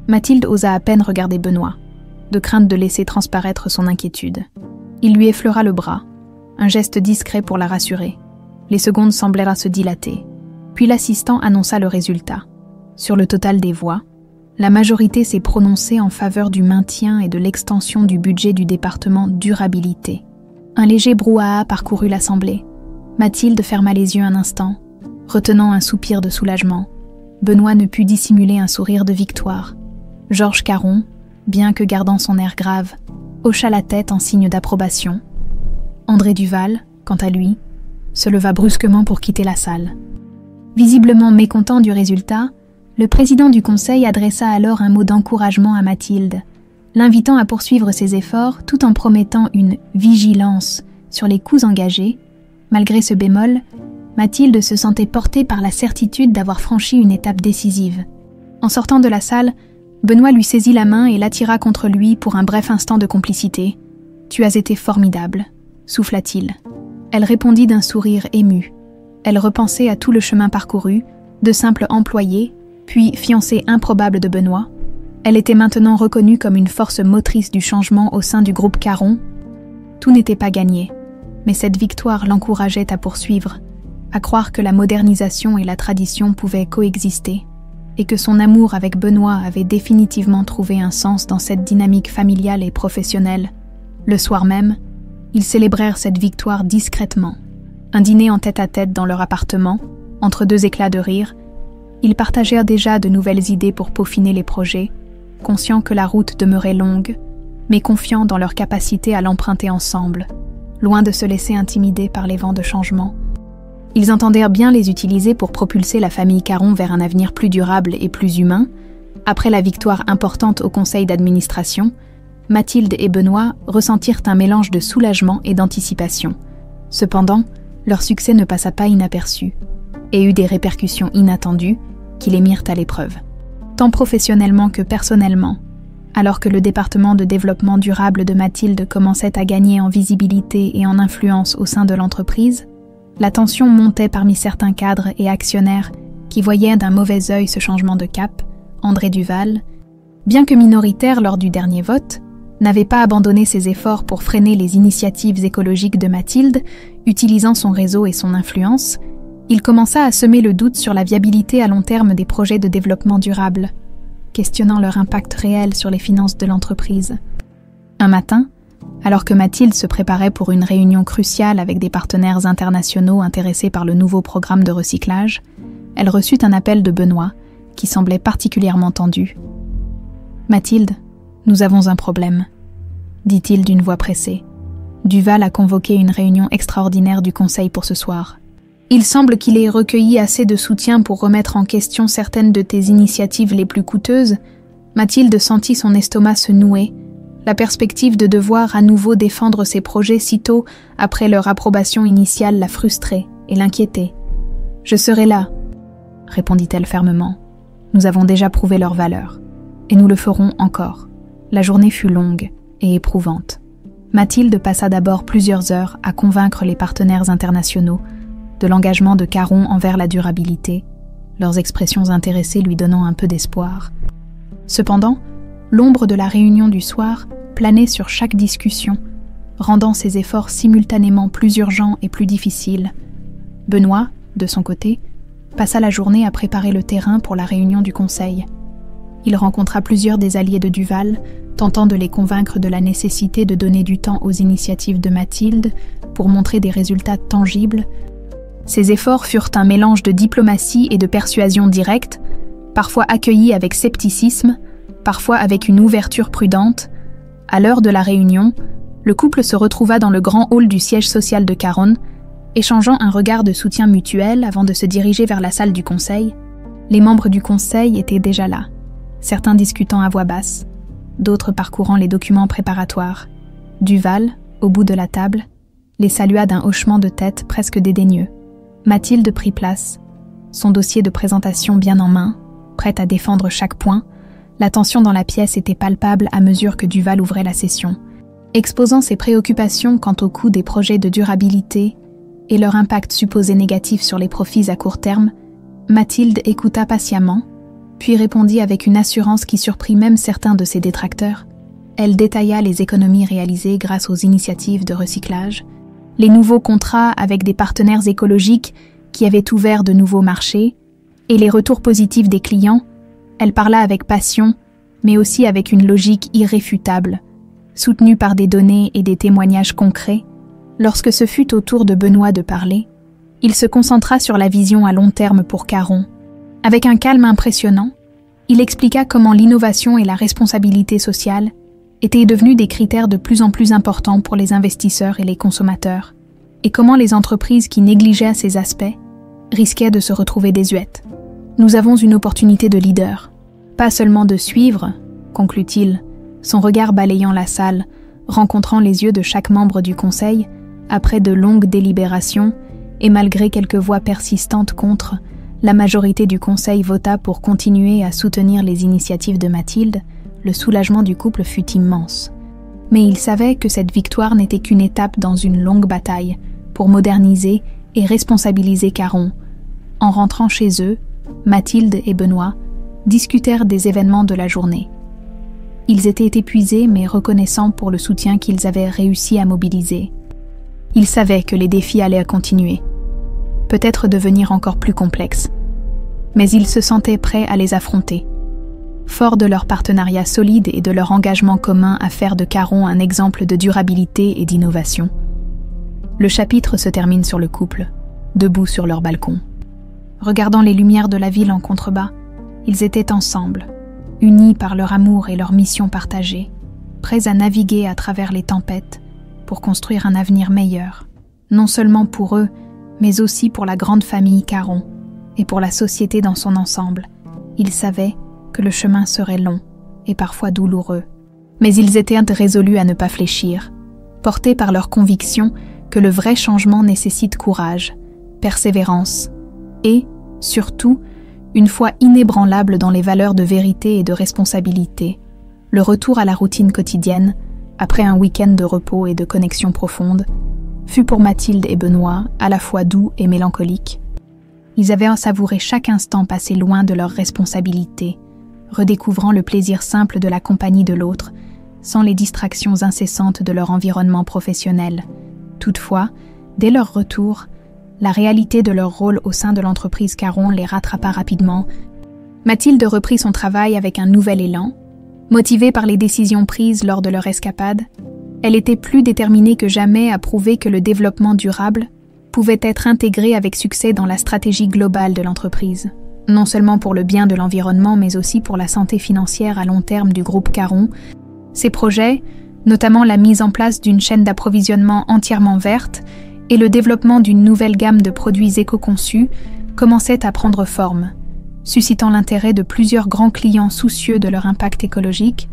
Mathilde osa à peine regarder Benoît, de crainte de laisser transparaître son inquiétude. Il lui effleura le bras, un geste discret pour la rassurer. Les secondes semblèrent se dilater. Puis l'assistant annonça le résultat. Sur le total des voix, la majorité s'est prononcée en faveur du maintien et de l'extension du budget du département durabilité. Un léger brouhaha parcourut l'assemblée. Mathilde ferma les yeux un instant, retenant un soupir de soulagement. Benoît ne put dissimuler un sourire de victoire. Georges Caron, bien que gardant son air grave, hocha la tête en signe d'approbation. André Duval, quant à lui, se leva brusquement pour quitter la salle. Visiblement mécontent du résultat, le président du conseil adressa alors un mot d'encouragement à Mathilde, l'invitant à poursuivre ses efforts tout en promettant une vigilance sur les coûts engagés. Malgré ce bémol, Mathilde se sentait portée par la certitude d'avoir franchi une étape décisive. En sortant de la salle, Benoît lui saisit la main et l'attira contre lui pour un bref instant de complicité. « Tu as été formidable », souffla-t-il. Elle répondit d'un sourire ému. Elle repensait à tout le chemin parcouru, de simple employée, puis fiancée improbable de Benoît. Elle était maintenant reconnue comme une force motrice du changement au sein du groupe Caron. Tout n'était pas gagné, mais cette victoire l'encourageait à poursuivre, à croire que la modernisation et la tradition pouvaient coexister, et que son amour avec Benoît avait définitivement trouvé un sens dans cette dynamique familiale et professionnelle. Le soir même, ils célébrèrent cette victoire discrètement. Un dîner en tête-à-tête dans leur appartement, entre deux éclats de rire. Ils partagèrent déjà de nouvelles idées pour peaufiner les projets, conscients que la route demeurait longue, mais confiants dans leur capacité à l'emprunter ensemble, loin de se laisser intimider par les vents de changement. Ils entendirent bien les utiliser pour propulser la famille Caron vers un avenir plus durable et plus humain. Après la victoire importante au conseil d'administration, Mathilde et Benoît ressentirent un mélange de soulagement et d'anticipation. Cependant, leur succès ne passa pas inaperçu et eut des répercussions inattendues qui les mirent à l'épreuve, tant professionnellement que personnellement. Alors que le département de développement durable de Mathilde commençait à gagner en visibilité et en influence au sein de l'entreprise, la tension montait parmi certains cadres et actionnaires qui voyaient d'un mauvais œil ce changement de cap. André Duval, bien que minoritaire lors du dernier vote, n'avait pas abandonné ses efforts pour freiner les initiatives écologiques de Mathilde, utilisant son réseau et son influence. Il commença à semer le doute sur la viabilité à long terme des projets de développement durable, questionnant leur impact réel sur les finances de l'entreprise. Un matin, alors que Mathilde se préparait pour une réunion cruciale avec des partenaires internationaux intéressés par le nouveau programme de recyclage, elle reçut un appel de Benoît, qui semblait particulièrement tendu. « Mathilde, nous avons un problème », dit-il d'une voix pressée. « Duval a convoqué une réunion extraordinaire du conseil pour ce soir. Il semble qu'il ait recueilli assez de soutien pour remettre en question certaines de tes initiatives les plus coûteuses. » Mathilde sentit son estomac se nouer. La perspective de devoir à nouveau défendre ses projets sitôt après leur approbation initiale la frustrait et l'inquiétait. « Je serai là, » répondit-elle fermement. « Nous avons déjà prouvé leur valeur, et nous le ferons encore. » La journée fut longue et éprouvante. Mathilde passa d'abord plusieurs heures à convaincre les partenaires internationaux de l'engagement de Caron envers la durabilité, leurs expressions intéressées lui donnant un peu d'espoir. Cependant, l'ombre de la réunion du soir planait sur chaque discussion, rendant ses efforts simultanément plus urgents et plus difficiles. Benoît, de son côté, passa la journée à préparer le terrain pour la réunion du conseil. Il rencontra plusieurs des alliés de Duval, tentant de les convaincre de la nécessité de donner du temps aux initiatives de Mathilde pour montrer des résultats tangibles. Ces efforts furent un mélange de diplomatie et de persuasion directe, parfois accueillis avec scepticisme, parfois avec une ouverture prudente. À l'heure de la réunion, le couple se retrouva dans le grand hall du siège social de Caron, échangeant un regard de soutien mutuel avant de se diriger vers la salle du conseil. Les membres du conseil étaient déjà là, certains discutant à voix basse, d'autres parcourant les documents préparatoires. Duval, au bout de la table, les salua d'un hochement de tête presque dédaigneux. Mathilde prit place, son dossier de présentation bien en main, prête à défendre chaque point. La tension dans la pièce était palpable à mesure que Duval ouvrait la session. Exposant ses préoccupations quant au coût des projets de durabilité et leur impact supposé négatif sur les profits à court terme, Mathilde écouta patiemment, puis répondit avec une assurance qui surprit même certains de ses détracteurs. Elle détailla les économies réalisées grâce aux initiatives de recyclage, les nouveaux contrats avec des partenaires écologiques qui avaient ouvert de nouveaux marchés, et les retours positifs des clients. Elle parla avec passion, mais aussi avec une logique irréfutable, soutenue par des données et des témoignages concrets. Lorsque ce fut au tour de Benoît de parler, il se concentra sur la vision à long terme pour Caron. Avec un calme impressionnant, il expliqua comment l'innovation et la responsabilité sociale étaient devenus des critères de plus en plus importants pour les investisseurs et les consommateurs, et comment les entreprises qui négligeaient ces aspects risquaient de se retrouver désuètes. « Nous avons une opportunité de leader, pas seulement de suivre, » conclut-il, son regard balayant la salle, rencontrant les yeux de chaque membre du conseil, après de longues délibérations, et malgré quelques voix persistantes contre, la majorité du conseil vota pour continuer à soutenir les initiatives de Mathilde. Le soulagement du couple fut immense. Mais il savait que cette victoire n'était qu'une étape dans une longue bataille pour moderniser et responsabiliser Caron. En rentrant chez eux, Mathilde et Benoît discutèrent des événements de la journée. Ils étaient épuisés mais reconnaissants pour le soutien qu'ils avaient réussi à mobiliser. Ils savaient que les défis allaient continuer, peut-être devenir encore plus complexes, mais ils se sentaient prêts à les affronter. Forts de leur partenariat solide et de leur engagement commun à faire de Caron un exemple de durabilité et d'innovation. Le chapitre se termine sur le couple, debout sur leur balcon. Regardant les lumières de la ville en contrebas, ils étaient ensemble, unis par leur amour et leur mission partagée, prêts à naviguer à travers les tempêtes pour construire un avenir meilleur, non seulement pour eux, mais aussi pour la grande famille Caron et pour la société dans son ensemble. Ils savaient que le chemin serait long et parfois douloureux, mais ils étaient résolus à ne pas fléchir, portés par leur conviction que le vrai changement nécessite courage, persévérance et, surtout, une foi inébranlable dans les valeurs de vérité et de responsabilité. Le retour à la routine quotidienne, après un week-end de repos et de connexion profonde, fut pour Mathilde et Benoît à la fois doux et mélancolique. Ils avaient savouré chaque instant passé loin de leurs responsabilités, redécouvrant le plaisir simple de la compagnie de l'autre, sans les distractions incessantes de leur environnement professionnel. Toutefois, dès leur retour, la réalité de leur rôle au sein de l'entreprise Caron les rattrapa rapidement. Mathilde reprit son travail avec un nouvel élan. Motivée par les décisions prises lors de leur escapade, elle était plus déterminée que jamais à prouver que le développement durable pouvait être intégré avec succès dans la stratégie globale de l'entreprise, non seulement pour le bien de l'environnement, mais aussi pour la santé financière à long terme du groupe Caron. Ces projets, notamment la mise en place d'une chaîne d'approvisionnement entièrement verte et le développement d'une nouvelle gamme de produits éco-conçus, commençaient à prendre forme, suscitant l'intérêt de plusieurs grands clients soucieux de leur impact écologique.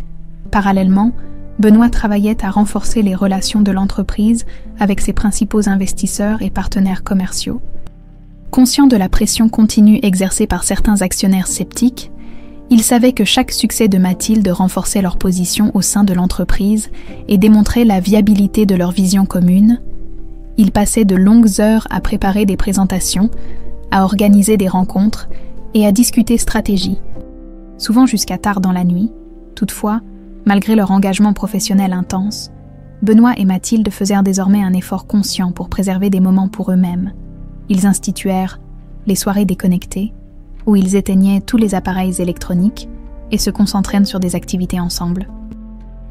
Parallèlement, Benoît travaillait à renforcer les relations de l'entreprise avec ses principaux investisseurs et partenaires commerciaux. Conscient de la pression continue exercée par certains actionnaires sceptiques, il savait que chaque succès de Mathilde renforçait leur position au sein de l'entreprise et démontrait la viabilité de leur vision commune. Il passait de longues heures à préparer des présentations, à organiser des rencontres et à discuter stratégie, souvent jusqu'à tard dans la nuit. Toutefois, malgré leur engagement professionnel intense, Benoît et Mathilde faisaient désormais un effort conscient pour préserver des moments pour eux-mêmes. Ils instituèrent les soirées déconnectées, où ils éteignaient tous les appareils électroniques et se concentraient sur des activités ensemble,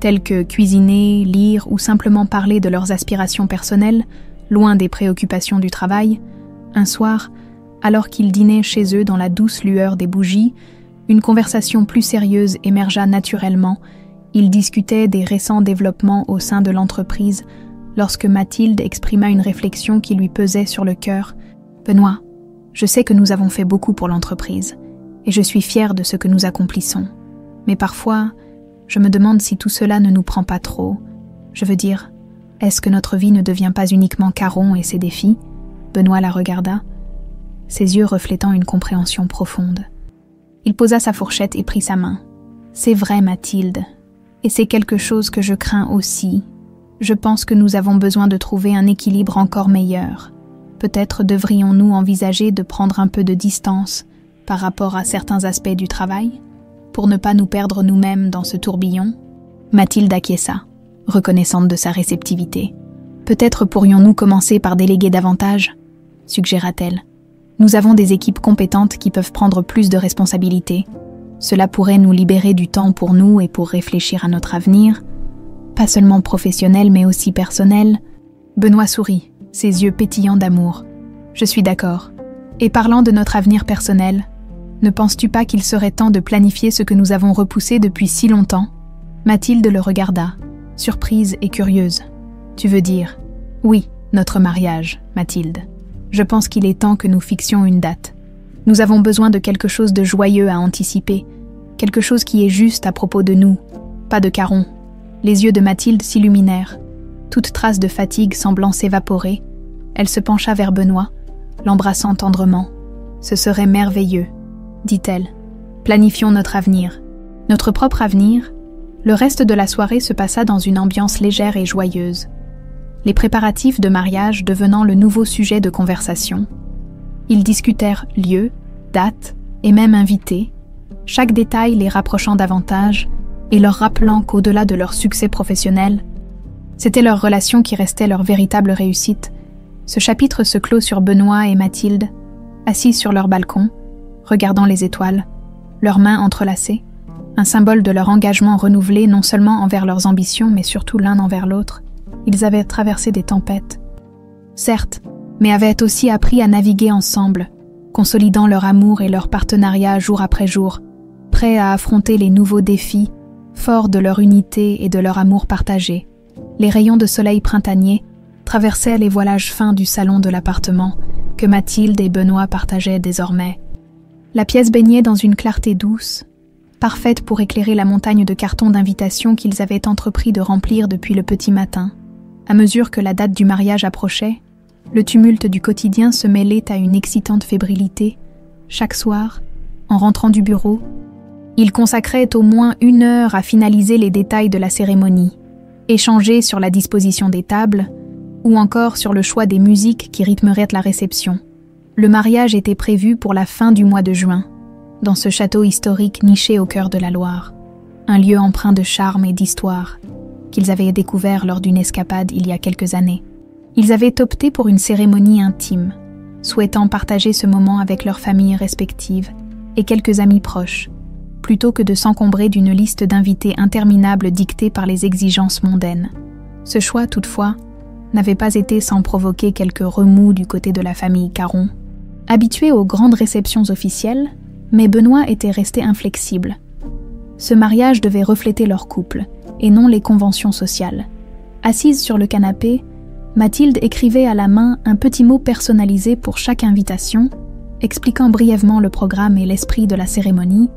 telles que cuisiner, lire ou simplement parler de leurs aspirations personnelles, loin des préoccupations du travail. Un soir, alors qu'ils dînaient chez eux dans la douce lueur des bougies, une conversation plus sérieuse émergea naturellement. Ils discutaient des récents développements au sein de l'entreprise lorsque Mathilde exprima une réflexion qui lui pesait sur le cœur. « Benoît, je sais que nous avons fait beaucoup pour l'entreprise et je suis fière de ce que nous accomplissons. Mais parfois, je me demande si tout cela ne nous prend pas trop. Je veux dire, est-ce que notre vie ne devient pas uniquement Caron et ses défis ?» Benoît la regarda, ses yeux reflétant une compréhension profonde. Il posa sa fourchette et prit sa main. « C'est vrai, Mathilde, et c'est quelque chose que je crains aussi. Je pense que nous avons besoin de trouver un équilibre encore meilleur. Peut-être devrions-nous envisager de prendre un peu de distance par rapport à certains aspects du travail, pour ne pas nous perdre nous-mêmes dans ce tourbillon ?» Mathilde acquiesça, reconnaissante de sa réceptivité. « Peut-être pourrions-nous commencer par déléguer davantage ?» suggéra-t-elle. « Nous avons des équipes compétentes qui peuvent prendre plus de responsabilités. Cela pourrait nous libérer du temps pour nous et pour réfléchir à notre avenir, pas seulement professionnel mais aussi personnel. » Benoît sourit, ses yeux pétillants d'amour. « Je suis d'accord. Et parlant de notre avenir personnel, ne penses-tu pas qu'il serait temps de planifier ce que nous avons repoussé depuis si longtemps ?» Mathilde le regarda, surprise et curieuse. « Tu veux dire, oui, notre mariage, Mathilde. Je pense qu'il est temps que nous fixions une date. Nous avons besoin de quelque chose de joyeux à anticiper, quelque chose qui est juste à propos de nous, pas de Caron. » Les yeux de Mathilde s'illuminèrent, toute trace de fatigue semblant s'évaporer. Elle se pencha vers Benoît, l'embrassant tendrement. « Ce serait merveilleux, » dit-elle. « Planifions notre avenir. » Notre propre avenir. Le reste de la soirée se passa dans une ambiance légère et joyeuse, les préparatifs de mariage devenant le nouveau sujet de conversation. Ils discutèrent lieu, date et même invités, chaque détail les rapprochant davantage et leur rappelant qu'au-delà de leur succès professionnel, c'était leur relation qui restait leur véritable réussite. Ce chapitre se clôt sur Benoît et Mathilde, assis sur leur balcon, regardant les étoiles, leurs mains entrelacées, un symbole de leur engagement renouvelé non seulement envers leurs ambitions, mais surtout l'un envers l'autre. Ils avaient traversé des tempêtes, certes, mais avaient aussi appris à naviguer ensemble, consolidant leur amour et leur partenariat jour après jour, prêts à affronter les nouveaux défis, forts de leur unité et de leur amour partagé. Les rayons de soleil printanier traversaient les voilages fins du salon de l'appartement que Mathilde et Benoît partageaient désormais. La pièce baignait dans une clarté douce, parfaite pour éclairer la montagne de cartons d'invitation qu'ils avaient entrepris de remplir depuis le petit matin. À mesure que la date du mariage approchait, le tumulte du quotidien se mêlait à une excitante fébrilité. Chaque soir, en rentrant du bureau, ils consacraient au moins 1 heure à finaliser les détails de la cérémonie, échanger sur la disposition des tables ou encore sur le choix des musiques qui rythmeraient la réception. Le mariage était prévu pour la fin du mois de juin, dans ce château historique niché au cœur de la Loire, un lieu empreint de charme et d'histoire qu'ils avaient découvert lors d'une escapade il y a quelques années. Ils avaient opté pour une cérémonie intime, souhaitant partager ce moment avec leurs familles respectives et quelques amis proches, plutôt que de s'encombrer d'une liste d'invités interminable dictée par les exigences mondaines. Ce choix, toutefois, n'avait pas été sans provoquer quelques remous du côté de la famille Caron. Habitué aux grandes réceptions officielles, mais Benoît était resté inflexible. Ce mariage devait refléter leur couple, et non les conventions sociales. Assise sur le canapé, Mathilde écrivait à la main un petit mot personnalisé pour chaque invitation, expliquant brièvement le programme et l'esprit de la cérémonie.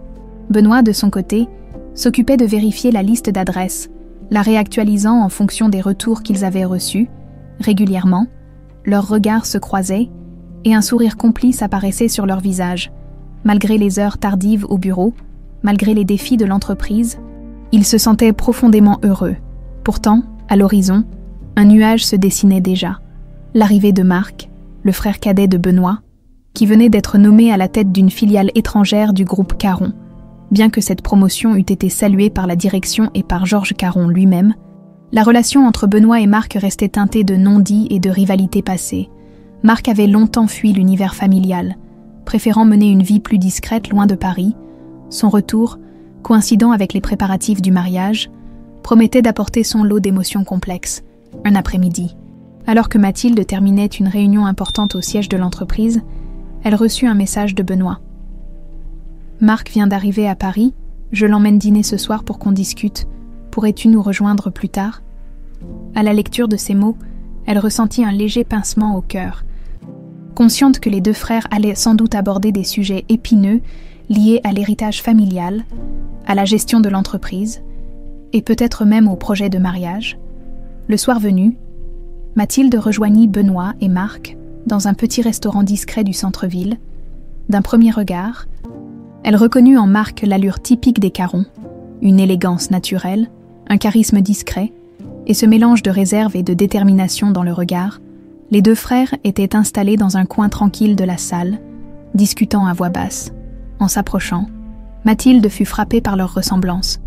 Benoît, de son côté, s'occupait de vérifier la liste d'adresses, la réactualisant en fonction des retours qu'ils avaient reçus. Régulièrement, leurs regards se croisaient et un sourire complice apparaissait sur leur visage. Malgré les heures tardives au bureau, malgré les défis de l'entreprise, ils se sentaient profondément heureux. Pourtant, à l'horizon, un nuage se dessinait déjà. L'arrivée de Marc, le frère cadet de Benoît, qui venait d'être nommé à la tête d'une filiale étrangère du groupe Caron. Bien que cette promotion eût été saluée par la direction et par Georges Caron lui-même, la relation entre Benoît et Marc restait teintée de non-dits et de rivalités passées. Marc avait longtemps fui l'univers familial, préférant mener une vie plus discrète loin de Paris. Son retour, coïncidant avec les préparatifs du mariage, promettait d'apporter son lot d'émotions complexes. Un après-midi, alors que Mathilde terminait une réunion importante au siège de l'entreprise, elle reçut un message de Benoît. « Marc vient d'arriver à Paris, je l'emmène dîner ce soir pour qu'on discute. Pourrais-tu nous rejoindre plus tard ?» À la lecture de ces mots, elle ressentit un léger pincement au cœur. Consciente que les 2 frères allaient sans doute aborder des sujets épineux liés à l'héritage familial, à la gestion de l'entreprise, et peut-être même au projet de mariage, le soir venu, Mathilde rejoignit Benoît et Marc dans un petit restaurant discret du centre-ville. D'un premier regard, elle reconnut en Marc l'allure typique des Caron, une élégance naturelle, un charisme discret, et ce mélange de réserve et de détermination dans le regard. Les 2 frères étaient installés dans un coin tranquille de la salle, discutant à voix basse. En s'approchant, Mathilde fut frappée par leur ressemblance.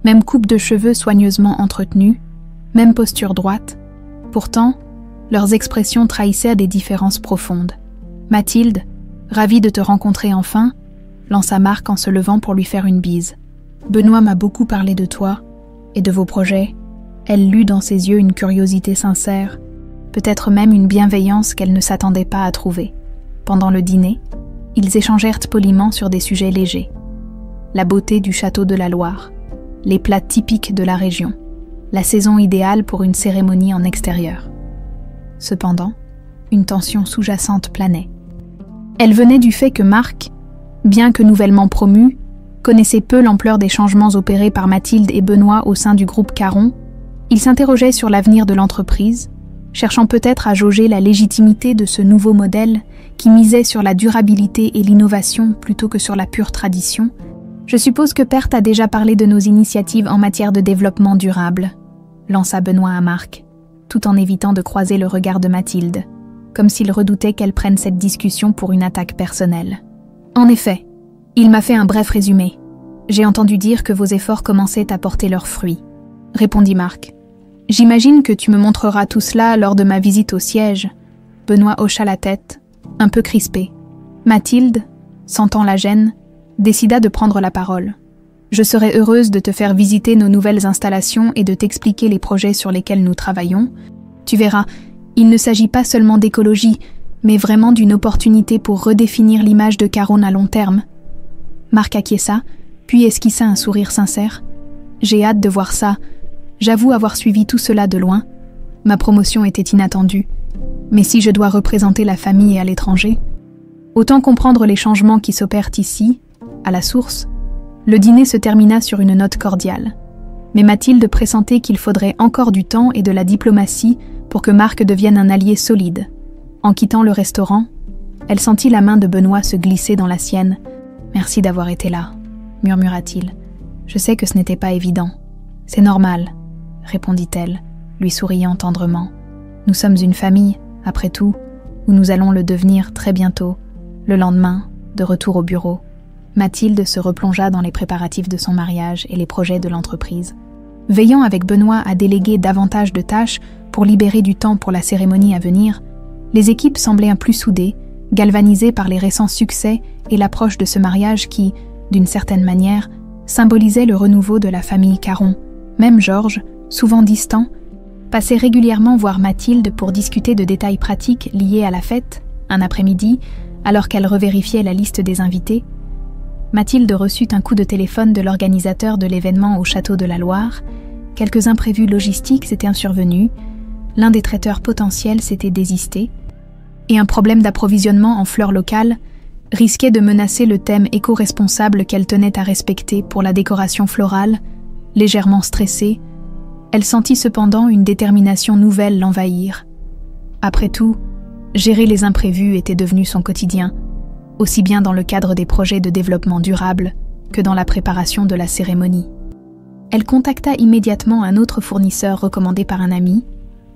Même coupe de cheveux soigneusement entretenue, même posture droite. Pourtant, leurs expressions trahissaient des différences profondes. Mathilde, ravie de te rencontrer enfin, lança Marc en se levant pour lui faire une bise. Benoît m'a beaucoup parlé de toi et de vos projets. Elle lut dans ses yeux une curiosité sincère, peut-être même une bienveillance qu'elle ne s'attendait pas à trouver. Pendant le dîner, ils échangèrent poliment sur des sujets légers. La beauté du château de la Loire, les plats typiques de la région, la saison idéale pour une cérémonie en extérieur. Cependant, une tension sous-jacente planait. Elle venait du fait que Marc, bien que nouvellement promu, connaissait peu l'ampleur des changements opérés par Mathilde et Benoît au sein du groupe Caron. Il s'interrogeait sur l'avenir de l'entreprise, cherchant peut-être à jauger la légitimité de ce nouveau modèle qui misait sur la durabilité et l'innovation plutôt que sur la pure tradition. Je suppose que Père t'a déjà parlé de nos initiatives en matière de développement durable, lança Benoît à Marc, tout en évitant de croiser le regard de Mathilde, comme s'il redoutait qu'elle prenne cette discussion pour une attaque personnelle. En effet, il m'a fait un bref résumé. J'ai entendu dire que vos efforts commençaient à porter leurs fruits, répondit Marc. J'imagine que tu me montreras tout cela lors de ma visite au siège. Benoît hocha la tête, un peu crispé. Mathilde, sentant la gêne, décida de prendre la parole. Je serai heureuse de te faire visiter nos nouvelles installations et de t'expliquer les projets sur lesquels nous travaillons. Tu verras, il ne s'agit pas seulement d'écologie, mais vraiment d'une opportunité pour redéfinir l'image de Caron à long terme. Marc acquiesça, puis esquissa un sourire sincère. « J'ai hâte de voir ça. J'avoue avoir suivi tout cela de loin. Ma promotion était inattendue. Mais si je dois représenter la famille à l'étranger, autant comprendre les changements qui s'opèrent ici, à la source. » Le dîner se termina sur une note cordiale. Mais Mathilde pressentait qu'il faudrait encore du temps et de la diplomatie pour que Marc devienne un allié solide. En quittant le restaurant, elle sentit la main de Benoît se glisser dans la sienne. « Merci d'avoir été là », murmura-t-il. « Je sais que ce n'était pas évident. »« C'est normal », répondit-elle, lui souriant tendrement. « Nous sommes une famille, après tout, ou nous allons le devenir très bientôt. » Le lendemain, de retour au bureau, Mathilde se replongea dans les préparatifs de son mariage et les projets de l'entreprise. Veillant avec Benoît à déléguer davantage de tâches pour libérer du temps pour la cérémonie à venir, les équipes semblaient plus soudées, galvanisées par les récents succès et l'approche de ce mariage qui, d'une certaine manière, symbolisait le renouveau de la famille Caron. Même Georges, souvent distant, passait régulièrement voir Mathilde pour discuter de détails pratiques liés à la fête, un après-midi, alors qu'elle revérifiait la liste des invités. Mathilde reçut un coup de téléphone de l'organisateur de l'événement au Château de la Loire. Quelques imprévus logistiques s'étaient survenus, l'un des traiteurs potentiels s'était désisté, et un problème d'approvisionnement en fleurs locales risquait de menacer le thème éco-responsable qu'elle tenait à respecter pour la décoration florale. Légèrement stressée, elle sentit cependant une détermination nouvelle l'envahir. Après tout, gérer les imprévus était devenu son quotidien, aussi bien dans le cadre des projets de développement durable que dans la préparation de la cérémonie. Elle contacta immédiatement un autre fournisseur recommandé par un ami,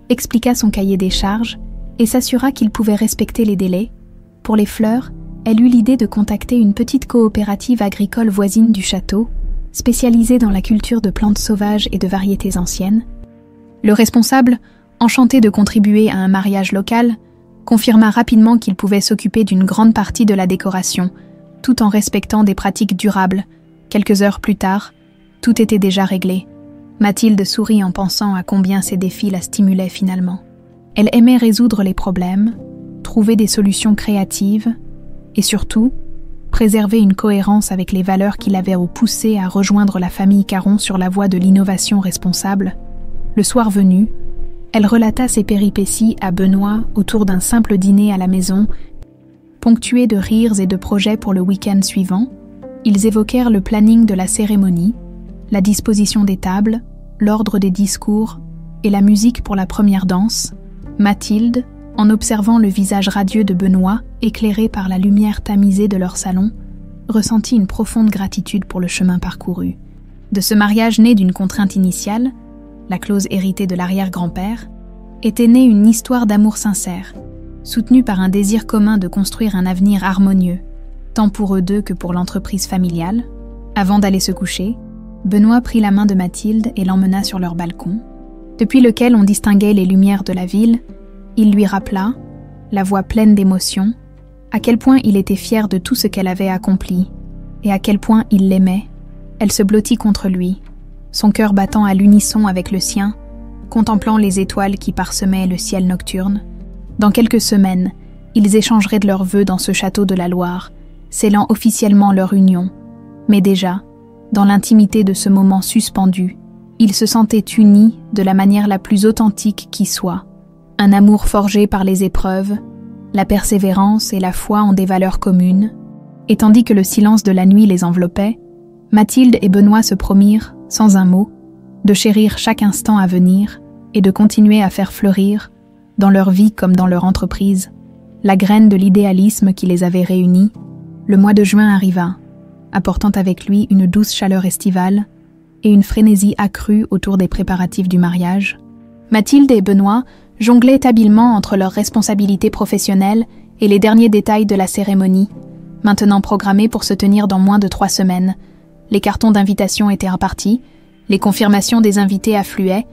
expliqua son cahier des charges et s'assura qu'il pouvait respecter les délais. Pour les fleurs, elle eut l'idée de contacter une petite coopérative agricole voisine du château, spécialisée dans la culture de plantes sauvages et de variétés anciennes. Le responsable, enchanté de contribuer à un mariage local, confirma rapidement qu'il pouvait s'occuper d'une grande partie de la décoration, tout en respectant des pratiques durables. Quelques heures plus tard, tout était déjà réglé. Mathilde sourit en pensant à combien ces défis la stimulaient finalement. Elle aimait résoudre les problèmes, trouver des solutions créatives et surtout, préserver une cohérence avec les valeurs qui l'avaient poussée à rejoindre la famille Caron sur la voie de l'innovation responsable. Le soir venu, elle relata ses péripéties à Benoît autour d'un simple dîner à la maison, ponctué de rires et de projets pour le week-end suivant. Ils évoquèrent le planning de la cérémonie, la disposition des tables, l'ordre des discours et la musique pour la première danse. Mathilde, en observant le visage radieux de Benoît, éclairé par la lumière tamisée de leur salon, ressentit une profonde gratitude pour le chemin parcouru. De ce mariage né d'une contrainte initiale, la clause héritée de l'arrière-grand-père, était née une histoire d'amour sincère, soutenue par un désir commun de construire un avenir harmonieux, tant pour eux deux que pour l'entreprise familiale. Avant d'aller se coucher, Benoît prit la main de Mathilde et l'emmena sur leur balcon, depuis lequel on distinguait les lumières de la ville. Il lui rappela, la voix pleine d'émotion, à quel point il était fier de tout ce qu'elle avait accompli, et à quel point il l'aimait. Elle se blottit contre lui, son cœur battant à l'unisson avec le sien, contemplant les étoiles qui parsemaient le ciel nocturne. Dans quelques semaines, ils échangeraient de leurs vœux dans ce château de la Loire, scellant officiellement leur union. Mais déjà, dans l'intimité de ce moment suspendu, ils se sentaient unis de la manière la plus authentique qui soit. Un amour forgé par les épreuves, la persévérance et la foi en des valeurs communes. Et tandis que le silence de la nuit les enveloppait, Mathilde et Benoît se promirent, sans un mot, de chérir chaque instant à venir et de continuer à faire fleurir, dans leur vie comme dans leur entreprise, la graine de l'idéalisme qui les avait réunis. Le mois de juin arriva, apportant avec lui une douce chaleur estivale et une frénésie accrue autour des préparatifs du mariage. Mathilde et Benoît jonglaient habilement entre leurs responsabilités professionnelles et les derniers détails de la cérémonie, maintenant programmée pour se tenir dans moins de 3 semaines. Les cartons d'invitation étaient repartis, les confirmations des invités affluaient,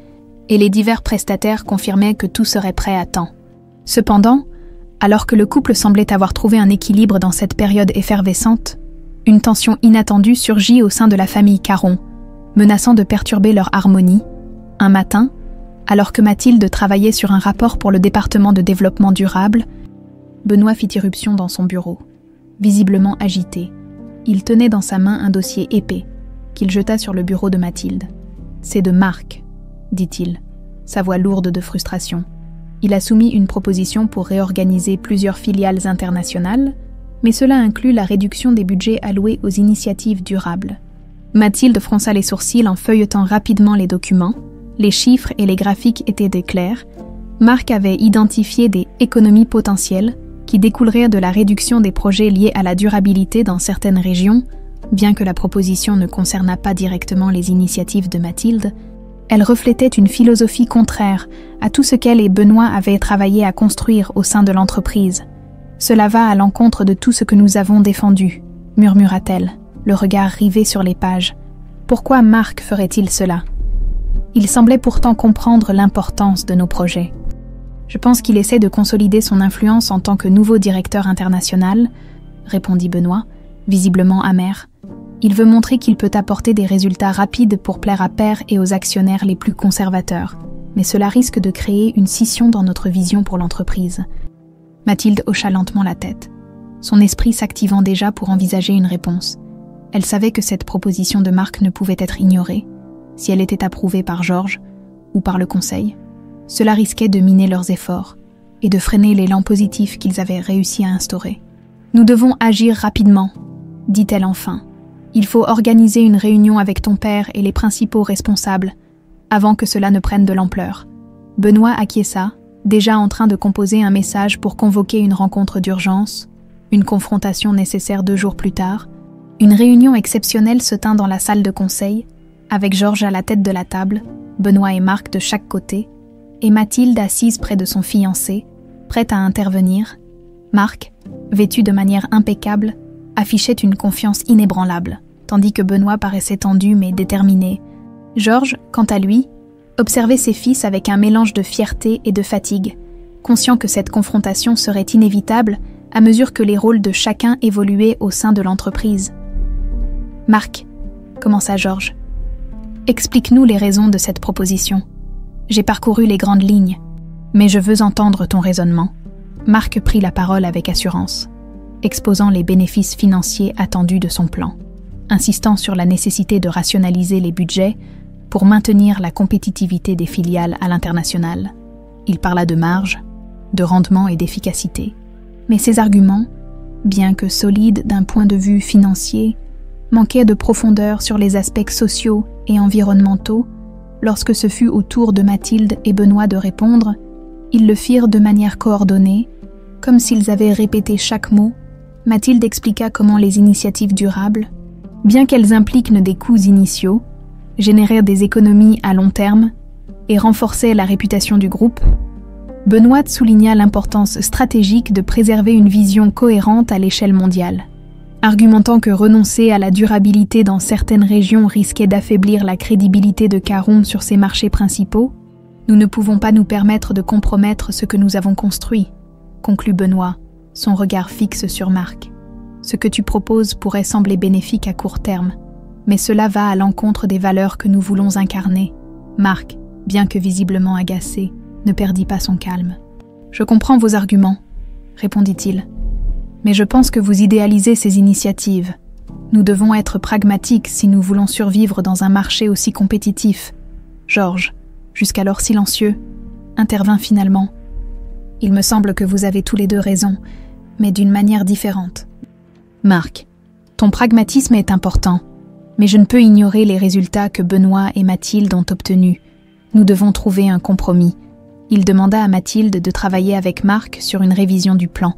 et les divers prestataires confirmaient que tout serait prêt à temps. Cependant, alors que le couple semblait avoir trouvé un équilibre dans cette période effervescente, une tension inattendue surgit au sein de la famille Caron, menaçant de perturber leur harmonie. Un matin, alors que Mathilde travaillait sur un rapport pour le département de développement durable, Benoît fit irruption dans son bureau, visiblement agité. Il tenait dans sa main un dossier épais, qu'il jeta sur le bureau de Mathilde. « C'est de Marc, dit-il, sa voix lourde de frustration. Il a soumis une proposition pour réorganiser plusieurs filiales internationales, mais cela inclut la réduction des budgets alloués aux initiatives durables. » Mathilde fronça les sourcils en feuilletant rapidement les documents. Les chiffres et les graphiques étaient clairs. Marc avait identifié des économies potentielles qui découleraient de la réduction des projets liés à la durabilité dans certaines régions. Bien que la proposition ne concernât pas directement les initiatives de Mathilde, elle reflétait une philosophie contraire à tout ce qu'elle et Benoît avaient travaillé à construire au sein de l'entreprise. « Cela va à l'encontre de tout ce que nous avons défendu », murmura-t-elle, le regard rivé sur les pages. « Pourquoi Marc ferait-il cela ? Il semblait pourtant comprendre l'importance de nos projets. Je pense qu'il essaie de consolider son influence en tant que nouveau directeur international, » répondit Benoît, visiblement amer. « Il veut montrer qu'il peut apporter des résultats rapides pour plaire à père et aux actionnaires les plus conservateurs, mais cela risque de créer une scission dans notre vision pour l'entreprise. » Mathilde hocha lentement la tête, son esprit s'activant déjà pour envisager une réponse. Elle savait que cette proposition de Marc ne pouvait être ignorée. Si elle était approuvée par Georges ou par le conseil, cela risquait de miner leurs efforts et de freiner l'élan positif qu'ils avaient réussi à instaurer. « Nous devons agir rapidement, » dit-elle enfin. « Il faut organiser une réunion avec ton père et les principaux responsables avant que cela ne prenne de l'ampleur. » Benoît acquiesça, déjà en train de composer un message pour convoquer une rencontre d'urgence, une confrontation nécessaire 2 jours plus tard. Une réunion exceptionnelle se tint dans la salle de conseil, avec Georges à la tête de la table, Benoît et Marc de chaque côté, et Mathilde assise près de son fiancé, prête à intervenir. Marc, vêtu de manière impeccable, affichait une confiance inébranlable, tandis que Benoît paraissait tendu mais déterminé. Georges, quant à lui, observait ses fils avec un mélange de fierté et de fatigue, conscient que cette confrontation serait inévitable à mesure que les rôles de chacun évoluaient au sein de l'entreprise. « Marc, » commença Georges, « explique-nous les raisons de cette proposition. J'ai parcouru les grandes lignes, mais je veux entendre ton raisonnement. » Marc prit la parole avec assurance, exposant les bénéfices financiers attendus de son plan, insistant sur la nécessité de rationaliser les budgets pour maintenir la compétitivité des filiales à l'international. Il parla de marge, de rendement et d'efficacité. Mais ces arguments, bien que solides d'un point de vue financier, manquaient de profondeur sur les aspects sociaux et environnementaux. Lorsque ce fut au tour de Mathilde et Benoît de répondre, ils le firent de manière coordonnée, comme s'ils avaient répété chaque mot. Mathilde expliqua comment les initiatives durables, bien qu'elles impliquent des coûts initiaux, générèrent des économies à long terme et renforçaient la réputation du groupe. Benoît souligna l'importance stratégique de préserver une vision cohérente à l'échelle mondiale, argumentant que renoncer à la durabilité dans certaines régions risquait d'affaiblir la crédibilité de Caron sur ses marchés principaux. « Nous ne pouvons pas nous permettre de compromettre ce que nous avons construit, » conclut Benoît, son regard fixe sur Marc. « Ce que tu proposes pourrait sembler bénéfique à court terme, mais cela va à l'encontre des valeurs que nous voulons incarner. » Marc, bien que visiblement agacé, ne perdit pas son calme. « Je comprends vos arguments, » répondit-il. « Mais je pense que vous idéalisez ces initiatives. Nous devons être pragmatiques si nous voulons survivre dans un marché aussi compétitif. » Georges, jusqu'alors silencieux, intervint finalement. « Il me semble que vous avez tous les deux raison, mais d'une manière différente. » Marc, ton pragmatisme est important, mais je ne peux ignorer les résultats que Benoît et Mathilde ont obtenus. Nous devons trouver un compromis. Il demanda à Mathilde de travailler avec Marc sur une révision du plan,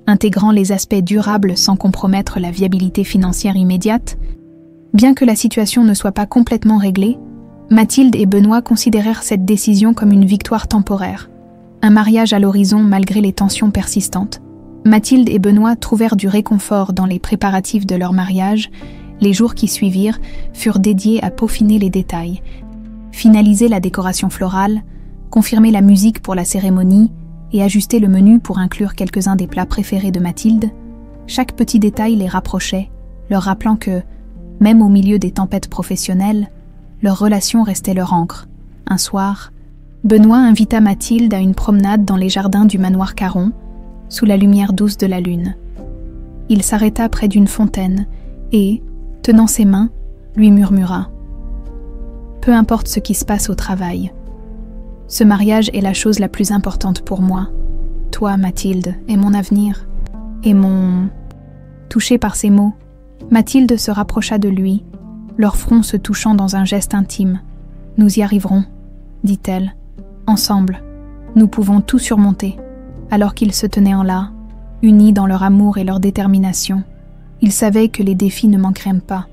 intégrant les aspects durables sans compromettre la viabilité financière immédiate. Bien que la situation ne soit pas complètement réglée, Mathilde et Benoît considérèrent cette décision comme une victoire temporaire, un mariage à l'horizon malgré les tensions persistantes. Mathilde et Benoît trouvèrent du réconfort dans les préparatifs de leur mariage. Les jours qui suivirent furent dédiés à peaufiner les détails, finaliser la décoration florale, confirmer la musique pour la cérémonie et ajuster le menu pour inclure quelques-uns des plats préférés de Mathilde. Chaque petit détail les rapprochait, leur rappelant que, même au milieu des tempêtes professionnelles, leur relation restait leur ancre. Un soir, Benoît invita Mathilde à une promenade dans les jardins du manoir Caron, sous la lumière douce de la lune. Il s'arrêta près d'une fontaine et, tenant ses mains, lui murmura « Peu importe ce qui se passe au travail. Ce mariage est la chose la plus importante pour moi. Toi, Mathilde, est mon avenir. Et mon... » Touchée par ces mots, Mathilde se rapprocha de lui, leurs fronts se touchant dans un geste intime. « Nous y arriverons, » dit-elle. « Ensemble, nous pouvons tout surmonter. » Alors qu'ils se tenaient en là, unis dans leur amour et leur détermination, ils savaient que les défis ne manqueraient pas,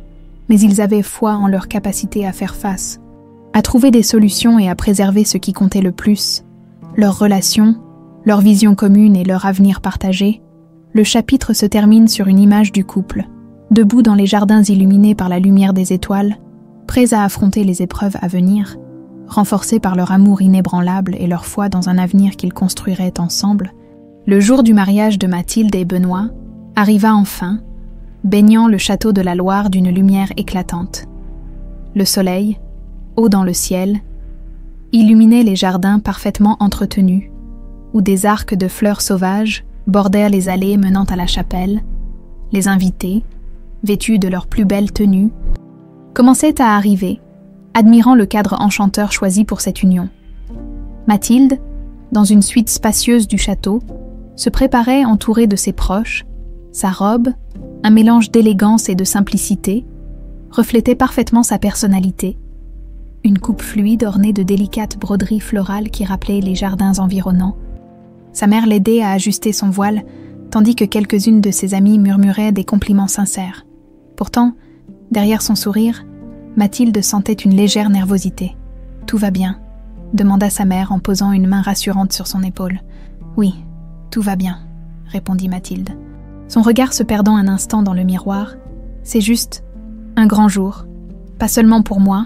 mais ils avaient foi en leur capacité à faire face, à trouver des solutions et à préserver ce qui comptait le plus, leur relation, leur vision commune et leur avenir partagé. Le chapitre se termine sur une image du couple, debout dans les jardins illuminés par la lumière des étoiles, prêts à affronter les épreuves à venir, renforcés par leur amour inébranlable et leur foi dans un avenir qu'ils construiraient ensemble. Le jour du mariage de Mathilde et Benoît arriva enfin, baignant le château de la Loire d'une lumière éclatante. Le soleil, haut dans le ciel, illuminait les jardins parfaitement entretenus, où des arcs de fleurs sauvages bordèrent les allées menant à la chapelle. Les invités, vêtus de leurs plus belles tenues, commençaient à arriver, admirant le cadre enchanteur choisi pour cette union. Mathilde, dans une suite spacieuse du château, se préparait entourée de ses proches. Sa robe, un mélange d'élégance et de simplicité, reflétait parfaitement sa personnalité. Une coupe fluide ornée de délicates broderies florales qui rappelaient les jardins environnants. Sa mère l'aidait à ajuster son voile, tandis que quelques-unes de ses amies murmuraient des compliments sincères. Pourtant, derrière son sourire, Mathilde sentait une légère nervosité. « Tout va bien ?» demanda sa mère en posant une main rassurante sur son épaule. « Oui, tout va bien », répondit Mathilde. Son regard se perdant un instant dans le miroir. « C'est juste un grand jour, pas seulement pour moi,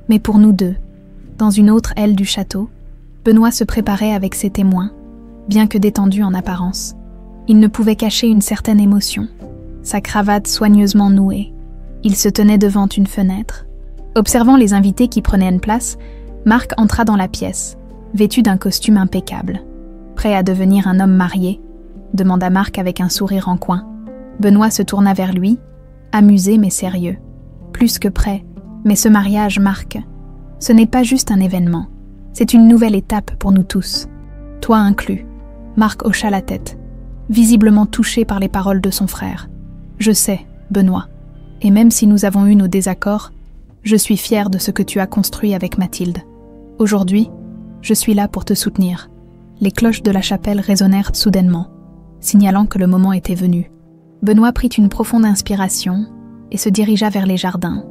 mais pour nous deux. » Dans une autre aile du château, Benoît se préparait avec ses témoins, bien que détendu en apparence. Il ne pouvait cacher une certaine émotion, sa cravate soigneusement nouée. Il se tenait devant une fenêtre. Observant les invités qui prenaient une place, Marc entra dans la pièce, vêtu d'un costume impeccable. « Prêt à devenir un homme marié ?» demanda Marc avec un sourire en coin. Benoît se tourna vers lui, amusé mais sérieux. « Plus que prêt, mais ce mariage, Marc, ce n'est pas juste un événement. C'est une nouvelle étape pour nous tous. Toi inclus. » Marc hocha la tête, visiblement touché par les paroles de son frère. « Je sais, Benoît, et même si nous avons eu nos désaccords, je suis fier de ce que tu as construit avec Mathilde. Aujourd'hui, je suis là pour te soutenir. » Les cloches de la chapelle résonnèrent soudainement, signalant que le moment était venu. Benoît prit une profonde inspiration et se dirigea vers les jardins,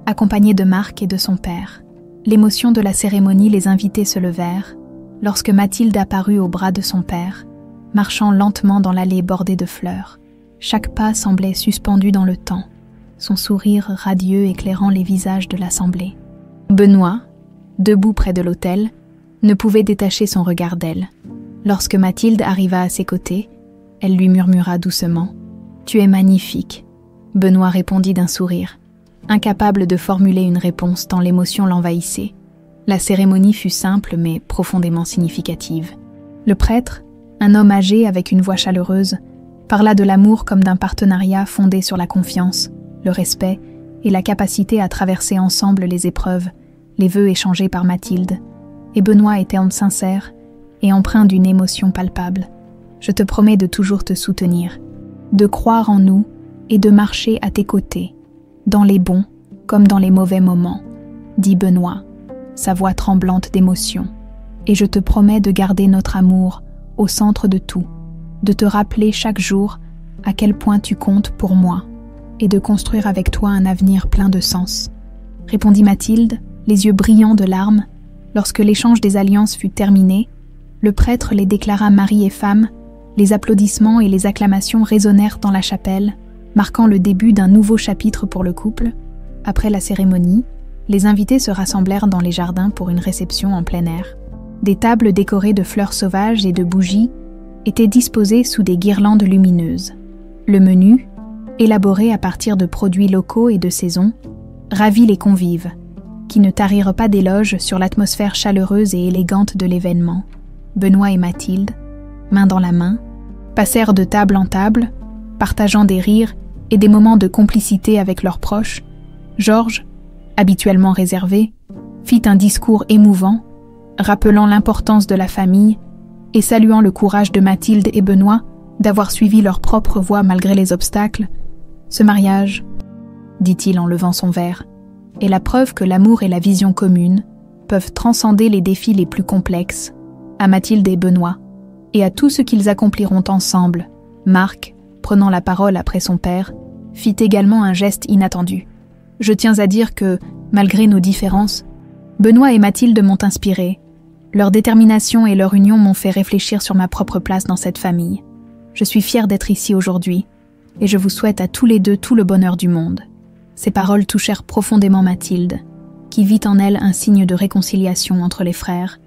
accompagné de Marc et de son père. L'émotion de la cérémonie les invités se levèrent, lorsque Mathilde apparut au bras de son père, marchant lentement dans l'allée bordée de fleurs. Chaque pas semblait suspendu dans le temps, son sourire radieux éclairant les visages de l'assemblée. Benoît, debout près de l'autel, ne pouvait détacher son regard d'elle. Lorsque Mathilde arriva à ses côtés, elle lui murmura doucement « Tu es magnifique », Benoît répondit d'un sourire, incapable de formuler une réponse tant l'émotion l'envahissait. La cérémonie fut simple mais profondément significative. Le prêtre, un homme âgé avec une voix chaleureuse, parla de l'amour comme d'un partenariat fondé sur la confiance, le respect et la capacité à traverser ensemble les épreuves, les vœux échangés par Mathilde. Et Benoît était homme sincère et empreint d'une émotion palpable. « Je te promets de toujours te soutenir, de croire en nous et de marcher à tes côtés, dans les bons comme dans les mauvais moments, » dit Benoît, sa voix tremblante d'émotion. « Et je te promets de garder notre amour au centre de tout, de te rappeler chaque jour à quel point tu comptes pour moi et de construire avec toi un avenir plein de sens. » répondit Mathilde, les yeux brillants de larmes. Lorsque l'échange des alliances fut terminé, le prêtre les déclara mari et femme, les applaudissements et les acclamations résonnèrent dans la chapelle, marquant le début d'un nouveau chapitre pour le couple. Après la cérémonie, les invités se rassemblèrent dans les jardins pour une réception en plein air. Des tables décorées de fleurs sauvages et de bougies étaient disposées sous des guirlandes lumineuses. Le menu, élaboré à partir de produits locaux et de saison, ravit les convives, qui ne tarirent pas d'éloges sur l'atmosphère chaleureuse et élégante de l'événement. Benoît et Mathilde, main dans la main, passèrent de table en table, partageant des rires et des moments de complicité avec leurs proches, Georges, habituellement réservé, fit un discours émouvant, rappelant l'importance de la famille et saluant le courage de Mathilde et Benoît d'avoir suivi leur propre voie malgré les obstacles. « Ce mariage, dit-il en levant son verre, est la preuve que l'amour et la vision commune peuvent transcender les défis les plus complexes. À Mathilde et Benoît, et à tout ce qu'ils accompliront ensemble, Marc, prenant la parole après son père, fit également un geste inattendu. Je tiens à dire que, malgré nos différences, Benoît et Mathilde m'ont inspiré. Leur détermination et leur union m'ont fait réfléchir sur ma propre place dans cette famille. Je suis fière d'être ici aujourd'hui, et je vous souhaite à tous les deux tout le bonheur du monde. » Ces paroles touchèrent profondément Mathilde, qui vit en elle un signe de réconciliation entre les frères.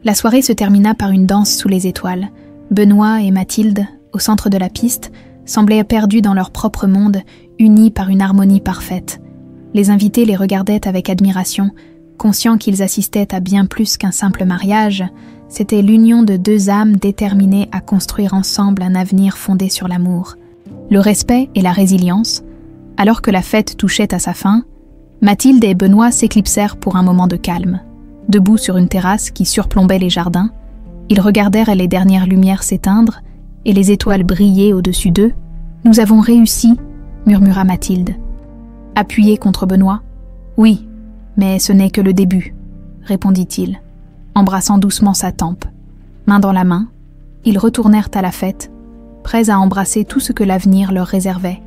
La soirée se termina par une danse sous les étoiles. Benoît et Mathilde, au centre de la piste, semblaient perdus dans leur propre monde, unis par une harmonie parfaite. Les invités les regardaient avec admiration, conscients qu'ils assistaient à bien plus qu'un simple mariage. C'était l'union de deux âmes déterminées à construire ensemble un avenir fondé sur l'amour, le respect et la résilience. Alors que la fête touchait à sa fin, Mathilde et Benoît s'éclipsèrent pour un moment de calme. Debout sur une terrasse qui surplombait les jardins, ils regardèrent les dernières lumières s'éteindre et les étoiles briller au-dessus d'eux. « Nous avons réussi », murmura Mathilde. Appuyé contre Benoît. « Oui, mais ce n'est que le début », répondit-il, embrassant doucement sa tempe. Main dans la main, ils retournèrent à la fête, prêts à embrasser tout ce que l'avenir leur réservait,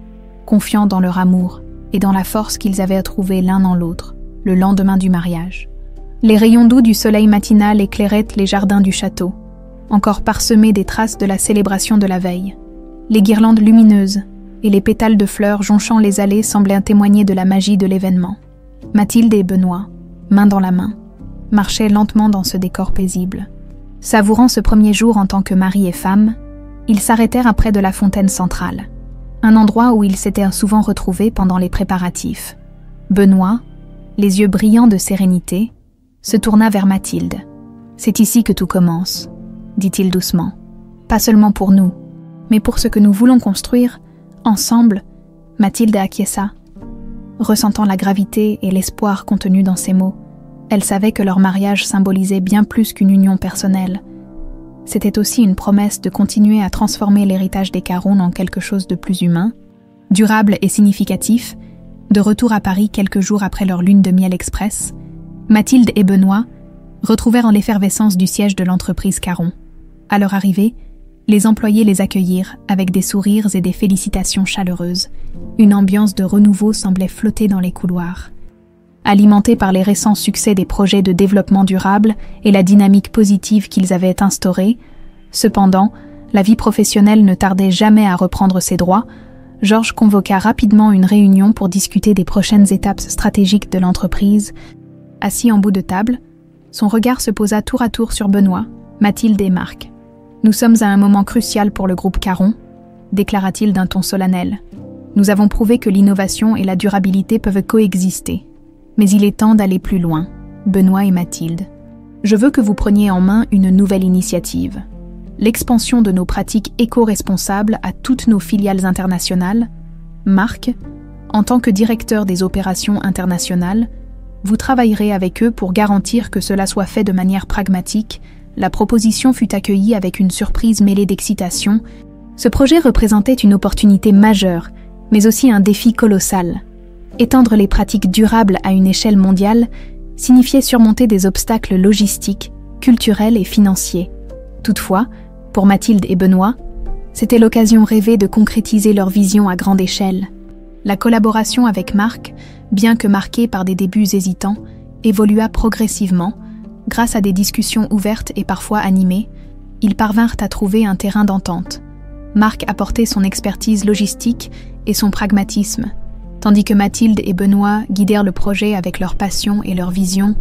confiants dans leur amour et dans la force qu'ils avaient trouvée l'un en l'autre, le lendemain du mariage. Les rayons doux du soleil matinal éclairaient les jardins du château, encore parsemés des traces de la célébration de la veille. Les guirlandes lumineuses et les pétales de fleurs jonchant les allées semblaient témoigner de la magie de l'événement. Mathilde et Benoît, main dans la main, marchaient lentement dans ce décor paisible. Savourant ce premier jour en tant que mari et femme, ils s'arrêtèrent près de la fontaine centrale, un endroit où ils s'étaient souvent retrouvés pendant les préparatifs. Benoît, les yeux brillants de sérénité, se tourna vers Mathilde. « C'est ici que tout commence », dit-il doucement. « Pas seulement pour nous, mais pour ce que nous voulons construire, ensemble. » Mathilde acquiesça. Ressentant la gravité et l'espoir contenus dans ces mots, elle savait que leur mariage symbolisait bien plus qu'une union personnelle. C'était aussi une promesse de continuer à transformer l'héritage des Caron en quelque chose de plus humain, durable et significatif. De retour à Paris quelques jours après leur lune de miel express, Mathilde et Benoît retrouvèrent l'effervescence du siège de l'entreprise Caron. À leur arrivée, les employés les accueillirent avec des sourires et des félicitations chaleureuses. Une ambiance de renouveau semblait flotter dans les couloirs. Alimentés par les récents succès des projets de développement durable et la dynamique positive qu'ils avaient instaurée, cependant, la vie professionnelle ne tardait jamais à reprendre ses droits. Georges convoqua rapidement une réunion pour discuter des prochaines étapes stratégiques de l'entreprise. Assis en bout de table, son regard se posa tour à tour sur Benoît, Mathilde et Marc. « Nous sommes à un moment crucial pour le groupe Caron », déclara-t-il d'un ton solennel. « Nous avons prouvé que l'innovation et la durabilité peuvent coexister. Mais il est temps d'aller plus loin, Benoît et Mathilde. Je veux que vous preniez en main une nouvelle initiative. L'expansion de nos pratiques éco-responsables à toutes nos filiales internationales. Marc, en tant que directeur des opérations internationales, vous travaillerez avec eux pour garantir que cela soit fait de manière pragmatique. » La proposition fut accueillie avec une surprise mêlée d'excitation. Ce projet représentait une opportunité majeure, mais aussi un défi colossal. Étendre les pratiques durables à une échelle mondiale signifiait surmonter des obstacles logistiques, culturels et financiers. Toutefois, pour Mathilde et Benoît, c'était l'occasion rêvée de concrétiser leur vision à grande échelle. La collaboration avec Marc, bien que marquée par des débuts hésitants, évolua progressivement. Grâce à des discussions ouvertes et parfois animées, ils parvinrent à trouver un terrain d'entente. Marc apportait son expertise logistique et son pragmatisme, tandis que Mathilde et Benoît guidèrent le projet avec leur passion et leur vision.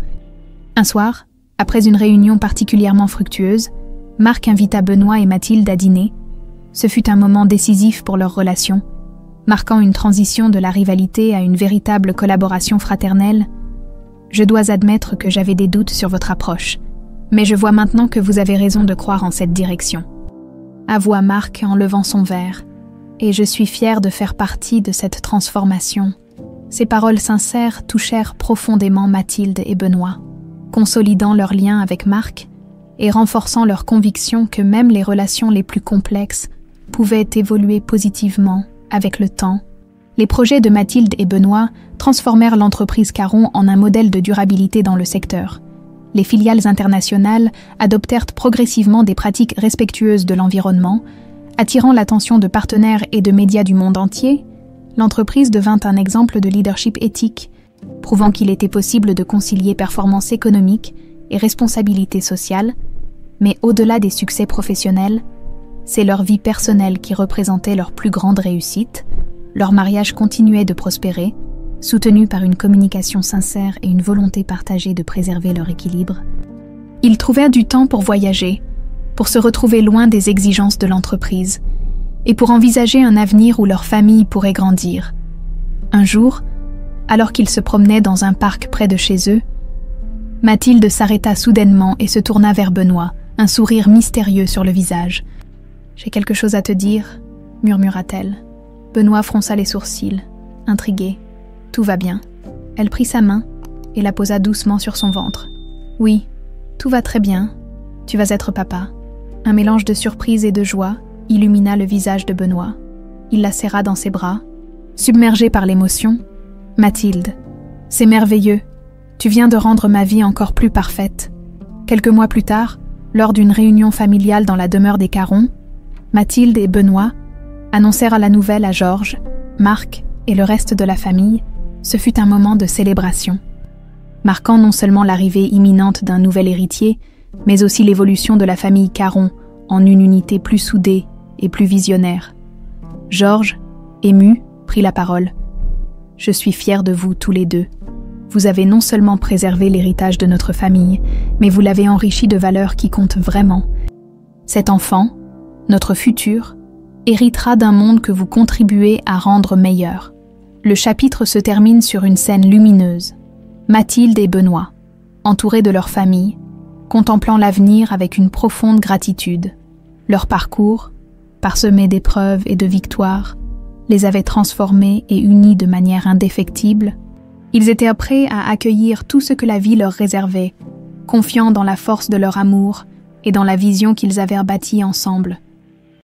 Un soir, après une réunion particulièrement fructueuse, Marc invita Benoît et Mathilde à dîner. Ce fut un moment décisif pour leur relation, marquant une transition de la rivalité à une véritable collaboration fraternelle. « Je dois admettre que j'avais des doutes sur votre approche, mais je vois maintenant que vous avez raison de croire en cette direction. » Avoua Marc en levant son verre, et je suis fière de faire partie de cette transformation. » Ces paroles sincères touchèrent profondément Mathilde et Benoît, consolidant leur lien avec Marc et renforçant leur conviction que même les relations les plus complexes pouvaient évoluer positivement avec le temps. Les projets de Mathilde et Benoît transformèrent l'entreprise Caron en un modèle de durabilité dans le secteur. Les filiales internationales adoptèrent progressivement des pratiques respectueuses de l'environnement, attirant l'attention de partenaires et de médias du monde entier. L'entreprise devint un exemple de leadership éthique, prouvant qu'il était possible de concilier performance économique et responsabilité sociale, mais au-delà des succès professionnels, c'est leur vie personnelle qui représentait leur plus grande réussite. Leur mariage continuait de prospérer, soutenu par une communication sincère et une volonté partagée de préserver leur équilibre. Ils trouvèrent du temps pour voyager, pour se retrouver loin des exigences de l'entreprise, et pour envisager un avenir où leur famille pourrait grandir. Un jour, alors qu'ils se promenaient dans un parc près de chez eux, Mathilde s'arrêta soudainement et se tourna vers Benoît, un sourire mystérieux sur le visage. « J'ai quelque chose à te dire » murmura-t-elle. Benoît fronça les sourcils, intrigué. « Tout va bien. » Elle prit sa main et la posa doucement sur son ventre. « Oui, tout va très bien. Tu vas être papa. » Un mélange de surprise et de joie illumina le visage de Benoît. Il la serra dans ses bras. Submergée par l'émotion, « Mathilde, c'est merveilleux. Tu viens de rendre ma vie encore plus parfaite. » Quelques mois plus tard, lors d'une réunion familiale dans la demeure des Caron, Mathilde et Benoît annoncèrent la nouvelle à Georges, Marc et le reste de la famille. Ce fut un moment de célébration, marquant non seulement l'arrivée imminente d'un nouvel héritier, mais aussi l'évolution de la famille Caron en une unité plus soudée et plus visionnaire. Georges, ému, prit la parole. « Je suis fier de vous tous les deux. Vous avez non seulement préservé l'héritage de notre famille, mais vous l'avez enrichi de valeurs qui comptent vraiment. Cet enfant, notre futur, héritera d'un monde que vous contribuez à rendre meilleur. » Le chapitre se termine sur une scène lumineuse. Mathilde et Benoît, entourés de leur famille, contemplant l'avenir avec une profonde gratitude. Leur parcours, parsemé d'épreuves et de victoires, les avait transformés et unis de manière indéfectible. Ils étaient prêts à accueillir tout ce que la vie leur réservait, confiants dans la force de leur amour et dans la vision qu'ils avaient bâtie ensemble.